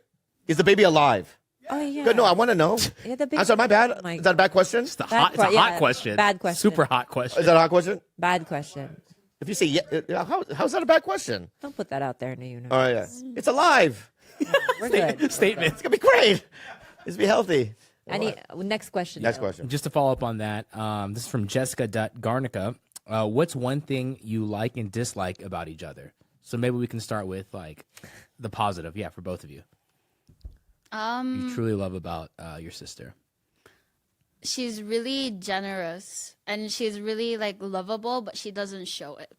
Is the baby alive? Oh yeah. Good. No, I want to know. Yeah, the baby. I'm sorry, my bad. My- Is that a bad question? It's a Bad hot question. bad question. Super hot question. Is that a hot question? Bad question. If you say yeah, how's that a bad question? Don't put that out there in the universe. All right, yeah. It's alive. We're good. Statement. It's gonna be great. It's be healthy. Next question. Next Gil. question. Just to follow up on that, this is from Jessica.Garnica. What's one thing you like and dislike about each other? So maybe we can start with like the positive. Yeah, for both of you. You truly love about your sister. She's really generous and she's really like lovable, but she doesn't show it.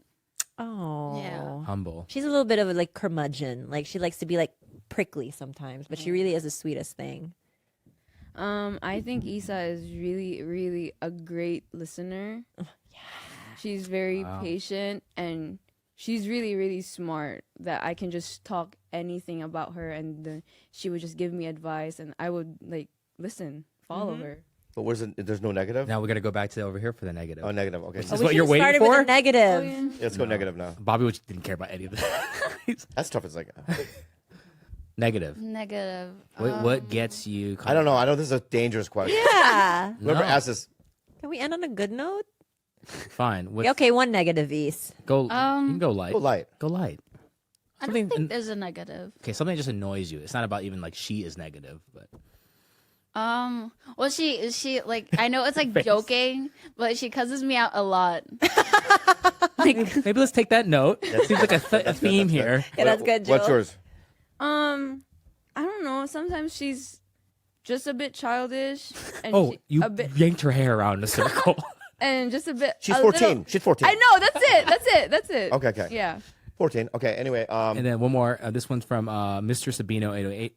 Oh. Yeah. Humble. She's a little bit of a like curmudgeon. Like she likes to be like prickly sometimes, but she really is the sweetest thing. I think Isa is really, really a great listener. She's very patient and she's really, really smart that I can just talk anything about her and then she would just give me advice and I would like listen, follow her. But there's no negative? Now we got to go back to over here for the negative. Oh, negative. Okay. This is what you're waiting started for? with a negative. Let's go negative now. Bobby didn't care about any of that. That's tough. It's like, Negative. Negative. What gets you? I don't know. I know this is a dangerous question. Yeah. Whoever No. asked this, Can we end on a good note? Fine. Okay, one negative, East. Go. You can go light. go light. Go light. I don't think there's a negative. Okay, something that just annoys you. It's not about even like she is negative, but Well, she like I know it's like joking, but she cusses me out a lot. maybe let's take that note. Seems like a theme here. Yeah, that's good, What's Jill. yours? I don't know. Sometimes she's just a bit childish. And Oh, she, you a bit, yanked her hair around in a circle. and just a bit. She's a 14. little- She's 14. I know. That's it. Okay. Yeah. 14. Okay. Anyway, And then one more. This one's from Mr. Sabino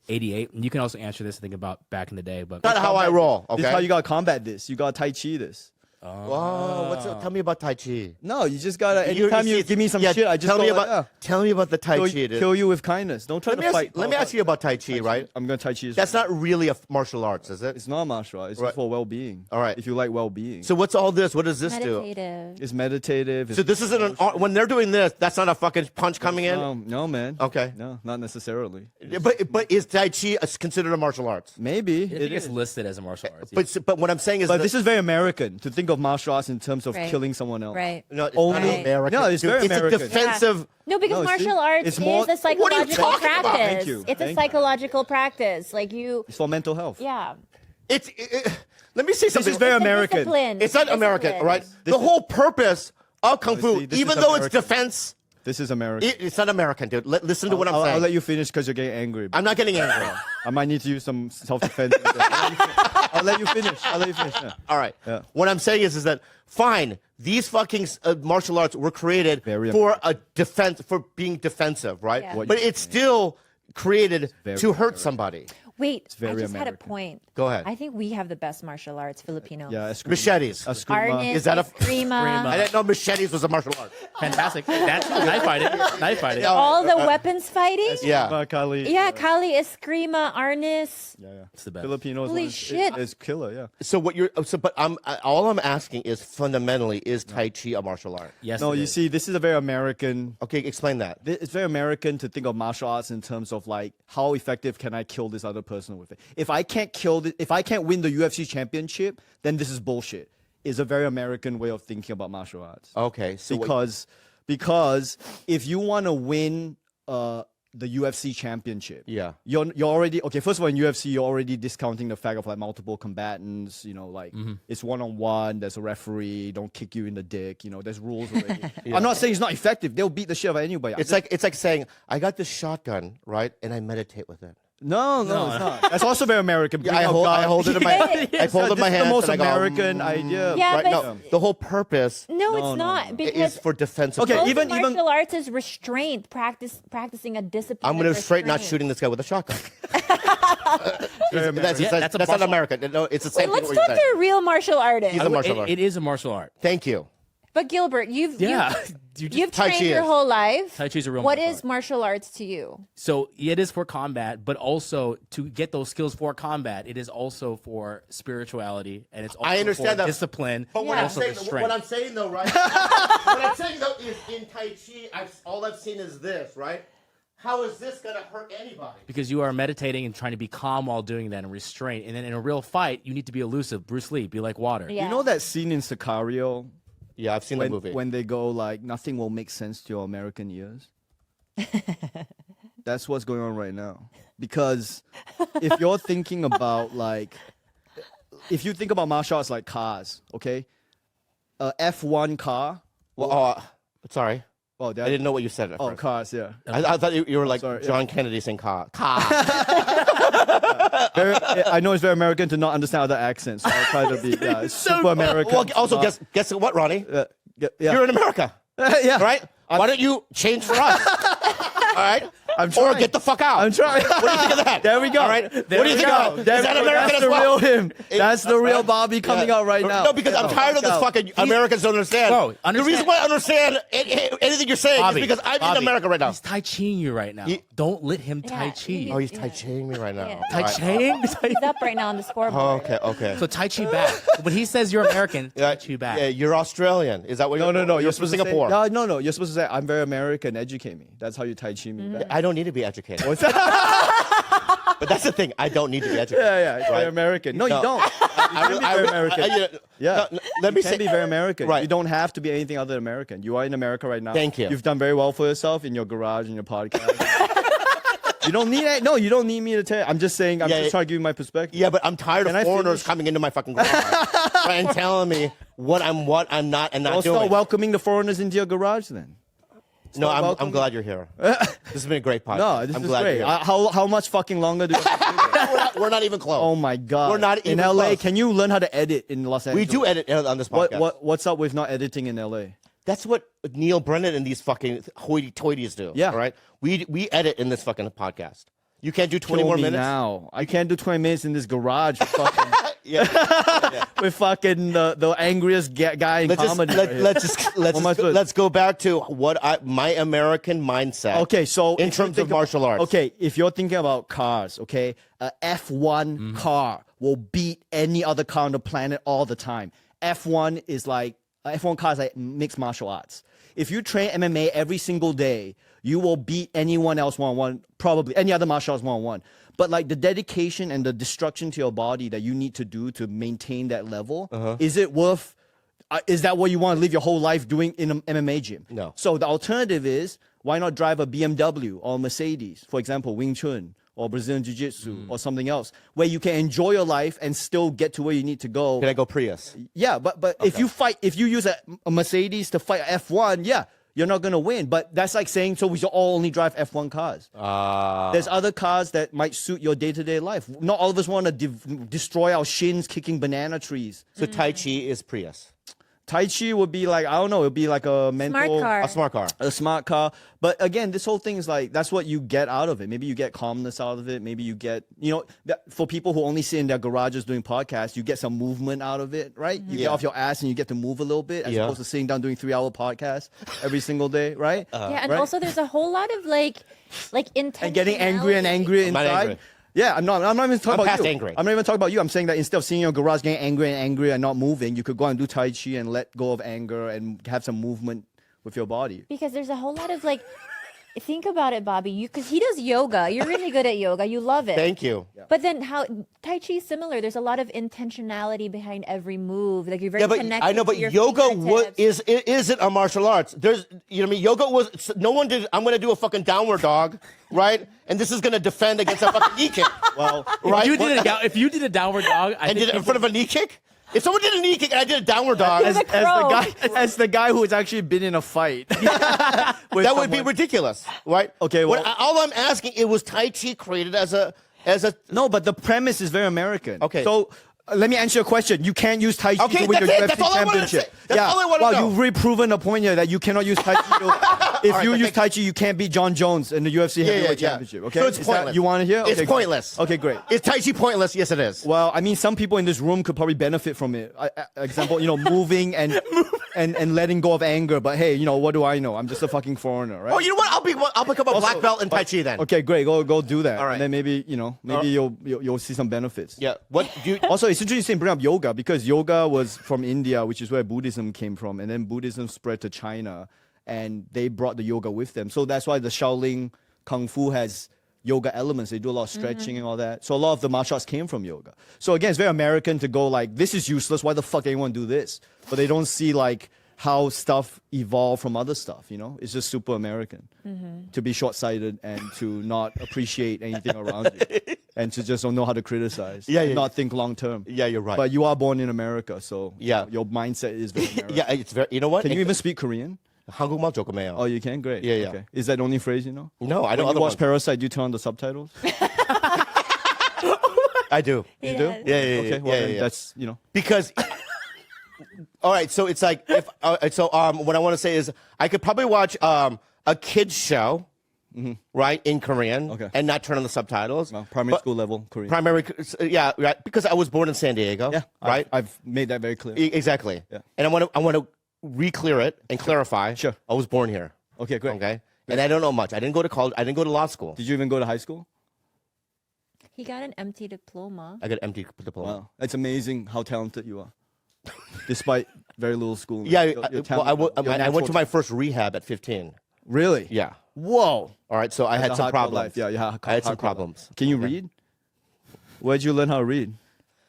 88. And you can also answer this. Think about back in the day, but not how I roll. Okay. This is how you gotta combat this. You gotta Tai Chi this. Whoa, tell me about Tai Chi. No, you just gotta. Anytime you give me some shit, I just tell go me like, about tell me about the Tai kill, Chi. Dude. kill you with kindness. Don't try to fight. Let me ask you about Tai Chi, right? I'm gonna Tai Chi. That's not really a martial arts, is it? It's not martial art. It's Right. just for well-being. All right. If you like well-being. So what's all this? What does this do? Meditative. It's meditative. So this isn't an art. When they're doing this, that's not a fucking punch coming in. No, man. Okay. No, not necessarily. But is Tai Chi considered a martial arts? Maybe I think it it's is. listed as a martial arts. But what I'm saying is, But that- this is very American to think of martial arts in terms of Right. killing someone else. Right. no, it's only- not American. No, it's Dude, very It's American. a defensive. No, because No, see? martial arts It's more- is a What are you psychological talking about? practice. Thank you. It's a Thank you. psychological practice. Like you, It's for mental health. yeah. Let me say something. is very It's a American. discipline. It's not a American, discipline. right? The whole purpose of kung fu, see, this even is though it's American. defense, This is American. it's not American, dude. Listen to what I'm I'll saying. let you finish because you're getting angry. I'm not getting angry. I might need to use some self-defense. I'll let you finish. Yeah. All right. Yeah. What I'm saying is that fine. These fucking martial arts were created Very for a defense, for being defensive, right? Yeah. What But you- it's still created very to hurt somebody. Wait, I very just had a American. point. Go ahead. I think we have the best martial arts, Filipinos. Yeah, eskrima. Machetes. Eskrima. Arnis, Is that a- eskrima, I didn't know machetes was a martial art. Fantastic. That's knife fighting. Knife fighting. all the weapons fighting? Yeah. Kali. Yeah, Kali, eskrima, arnis. Yeah. It's the best. Filipinos. Holy shit. Is killer. Yeah. So what you're but all I'm asking is fundamentally is Tai Chi a martial art? Yes. No, it you is. see, this is a very American. Okay, explain that. It's very American to think of martial arts in terms of like how effective can I kill this other person with it. If I can't if I can't win the UFC championship, then this is bullshit. It's a very American way of thinking about martial arts. Okay, so Because if you want to win the UFC championship, Yeah. you're already okay. First of all, in UFC, you're already discounting the fact of like multiple combatants. You know, like it's 1-on-1. There's a referee. Don't kick you in the dick. You know, there's rules already. I'm not saying it's not effective. They'll beat the shit out of anybody. it's like saying I got this shotgun, right, and I meditate with it. No, it's not. That's also very American. Yeah, Bring I out hold guns. it in my I hold it in my This is hands. the most and I go, American idea. Yeah, right? but No, the whole purpose no, it's not is because for defensive. Okay, most even- martial arts is restraint, practicing a discipline. I'm going to of straight not restraint. shooting this guy with a shotgun. that's Yeah, that's a not martial- American. No, it's the same Let's thing. talk to a real martial artist. He's a martial art. It is a martial art. Thank you. But Gilbert, you've You Tai Chi trained your is. whole life. Tai Chi is a real What martial is art. martial arts to you? So it is for combat, but also to get those skills for combat, it is also for spirituality, and it's also I understand for that. discipline. But and what I'm also saying, restraint. what I'm saying though, right? what I'm saying though is in Tai Chi, all I've seen is this, right? How is this going to hurt anybody? Because you are meditating and trying to be calm while doing that and restraint. And then in a real fight, you need to be elusive. Bruce Lee, be like water. Yeah. You know that scene in Sicario Yeah, I've seen when, the movie. when they go like nothing will make sense to your American ears? That's what's going on right now. Because if you're thinking about like, if you think about martial arts like cars, okay, a F1 car. Sorry. Oh, I didn't know what you said at Oh, first. cars, yeah. I thought you were like sorry, yeah. John Kennedy saying car. I know it's very American to not understand other accents. So I'll try to be it's super American. Well, also, guess what, Ronnie? Yeah. You're in America, yeah. right? Why don't you change for us? All right? I'm or trying. get the fuck out. I'm trying. What do you think of that? There we go. All right. What do you think of that? Is that American That's as the well? real him. That's the real Bobby coming out right now. No, because I'm tired of this fucking Americans don't understand. Bro, The understand- reason why I understand anything you're saying Bobby, is because I'm Bobby, in America right now. He's Tai Chiing you right now. Don't let him Tai Chi. Oh, he's Tai Chiing me right now. Yeah. Tai All right. Chiing? He's up right now on the scoreboard. Okay. So Tai Chi back. When he says you're American, Tai Chi back. Yeah, you're Australian. Is that what? No. You're supposed from to say- Singapore. No. You're supposed to say, I'm very American. Educate me. That's how you Tai Chi me. back. I don't need to be educated. But that's the thing. I don't need to be educated. Yeah. It's very Right? American. No, you No. don't. You can be very American. Yeah. Let me You say. can be very American. Right. You don't have to be anything other than American. You are in America right now. Thank you. You've done very well for yourself in your garage and your podcast. You don't need it. No, you don't need me to tell you. I'm just saying, I'm just trying to give you my perspective. Yeah, but I'm tired Can of I foreigners finish? coming into my fucking garage and telling me what I'm not, and not Well, doing. start welcoming the foreigners into your garage then. No, Start I'm welcoming- glad you're here. This has been a great podcast. No, this I'm is glad great. You're here. How much fucking longer do you have to do that? We're not even close. Oh my God. We're not in even LA. close. Can you learn how to edit in Los We Angeles? do edit on this podcast. What's up with not editing in LA? That's what Neil Brennan and these fucking hoity-toities do. Yeah. All right. We edit in this fucking podcast. You can't do 20 Kill more me minutes. now. I can't do 20 minutes in this garage with fucking, Yeah. with fucking the angriest guy in comedy. right here. Let's go back to my American mindset. Okay, so in if you terms think of martial arts. Okay, if you're thinking about cars, okay, a F1 car will beat any other car on the planet all the time. F1 is like F1 cars like mixed martial arts. If you train MMA every single day, you will beat anyone else one-on-one, probably any other martial arts one-on-one. But like the dedication and the destruction to your body that you need to do to maintain that level, is it worth? Is that what you want to live your whole life doing in an MMA gym? No. So the alternative is, why not drive a BMW or Mercedes, for example, Wing Chun or Brazilian Jiu-Jitsu or something else, where you can enjoy your life and still get to where you need to go. Can I go Prius? Yeah, but if you use a Mercedes to fight F1, yeah, you're not gonna win. But that's like saying, so we should all only drive F1 cars. There's other cars that might suit your day-to-day life. Not all of us want to destroy our shins kicking banana trees. So Tai Chi is Prius. Tai Chi would be like, I don't know, it would be like a mental... A smart car. A smart car. But again, this whole thing is like, that's what you get out of it. Maybe you get calmness out of it. Maybe you get, for people who only sit in their garages doing podcasts, you get some movement out of it, right? You get off your ass and you get to move a little bit as opposed to sitting down doing 3-hour podcasts every single day, right? Yeah, and right? also there's a whole lot of like intentionality. And getting angry and angry I'm not inside. angry. Yeah, I'm not even talking about past you. angry. I'm not even talking about you. I'm saying that instead of sitting in your garage getting angry and not moving, you could go and do Tai Chi and let go of anger and have some movement with your body. Because there's a whole lot of like, think about it, Bobby. Because he does yoga. You're really good at yoga. You love it. Thank you. But then how Tai Chi is similar. There's a lot of intentionality behind every move. Like you're very connected. I know, but to your yoga fingertips. isn't a martial arts. There's, you know what I mean? Yoga was, no one did, I'm going to do a fucking downward dog, right? And this is going to defend against a fucking knee kick. Well, right? If you did a downward dog, I did it in front of a knee kick? If someone did a knee kick and I did a downward dog, as the guy who has actually been in a fight, that would be ridiculous, right? Okay, well, all I'm asking, it was Tai Chi created as a no, but the premise is very American. Okay. So let me answer your question. You can't use Tai Chi Okay, to win your that's it. UFC That's all I wanted to championship. say. That's all I wanted to know. You've re-proven the point here that you cannot use Tai Chi. If you use Tai Chi, you can't beat John Jones in the UFC heavyweight championship. Okay, So it's Is that- pointless. you want to hear? It's Okay, pointless. Okay, great. Is Tai Chi pointless? Yes, it is. Well, I mean, some people in this room could probably benefit from it. Example, moving and letting go of anger. But hey, what do I know? I'm just a fucking foreigner, right? Oh, you know what? I'll become a black belt in Tai Chi then. Okay, great. Go do that. All right. And then maybe you'll see some benefits. Yeah. What do you? Also, it's interesting to bring up yoga because yoga was from India, which is where Buddhism came from, and then Buddhism spread to China, and they brought the yoga with them. So that's why the Shaolin Kung Fu has yoga elements. They do a lot of stretching and all that. So a lot of the martial arts came from yoga. So again, it's very American to go like, this is useless. Why the fuck anyone do this? But they don't see like how stuff evolved from other stuff. It's just super American to be short-sighted and to not appreciate anything around you. And to just don't know how to criticize. Yeah, not think long term. Yeah, you're right. But you are born in America, so Yeah. your mindset is very American. Yeah, it's very. You know what? Can you even speak Korean? 한국말 조금 해요. Oh, you can? Great. Yeah, yeah. Okay. Is that the only phrase you know? No, I know When other you watch ones. Parasite, do you turn on the subtitles? I do. You do? Yeah, Okay, well then yeah. that's, Because. All right, so it's like if what I want to say is I could probably watch a kids show, right, in Korean, Okay. and not turn on the subtitles. Well, primary But- school level Korean. Primary, yeah, right, because I was born in San Diego. Yeah, right. I've made that very clear. Exactly. Yeah. And I want to re-clear it and clarify. Sure. I was born here. Okay, great. Okay. And I don't know much. I didn't go to college. I didn't go to law school. Did you even go to high school? He got an empty diploma. I got an empty diploma. Wow, it's amazing how talented you are, despite very little schooling. Yeah, You're I went natural to my first rehab at 15. Really? Yeah. Whoa. All right. So I had That's a some hardcore problems. life. Yeah, yeah. I had some hardcore problems. life. Can you read? Where'd you learn how to read?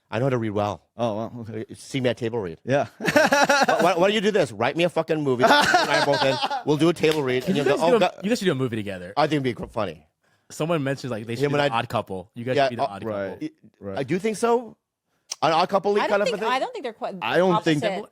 I know how to read well. Oh, wow. Okay. See me at table read. Yeah. Why don't you do this? Write me a fucking movie. You and I are both in. We'll do a table read. And You you'll guys, go, do oh, you guys should do a movie together. I think it'd be funny. Someone mentioned like they should Him be and the I- odd couple. You guys Yeah, should be the odd right. couple. I do think so. An odd couple I kind don't of think a thing. I don't think they're quite. I don't think- opposite.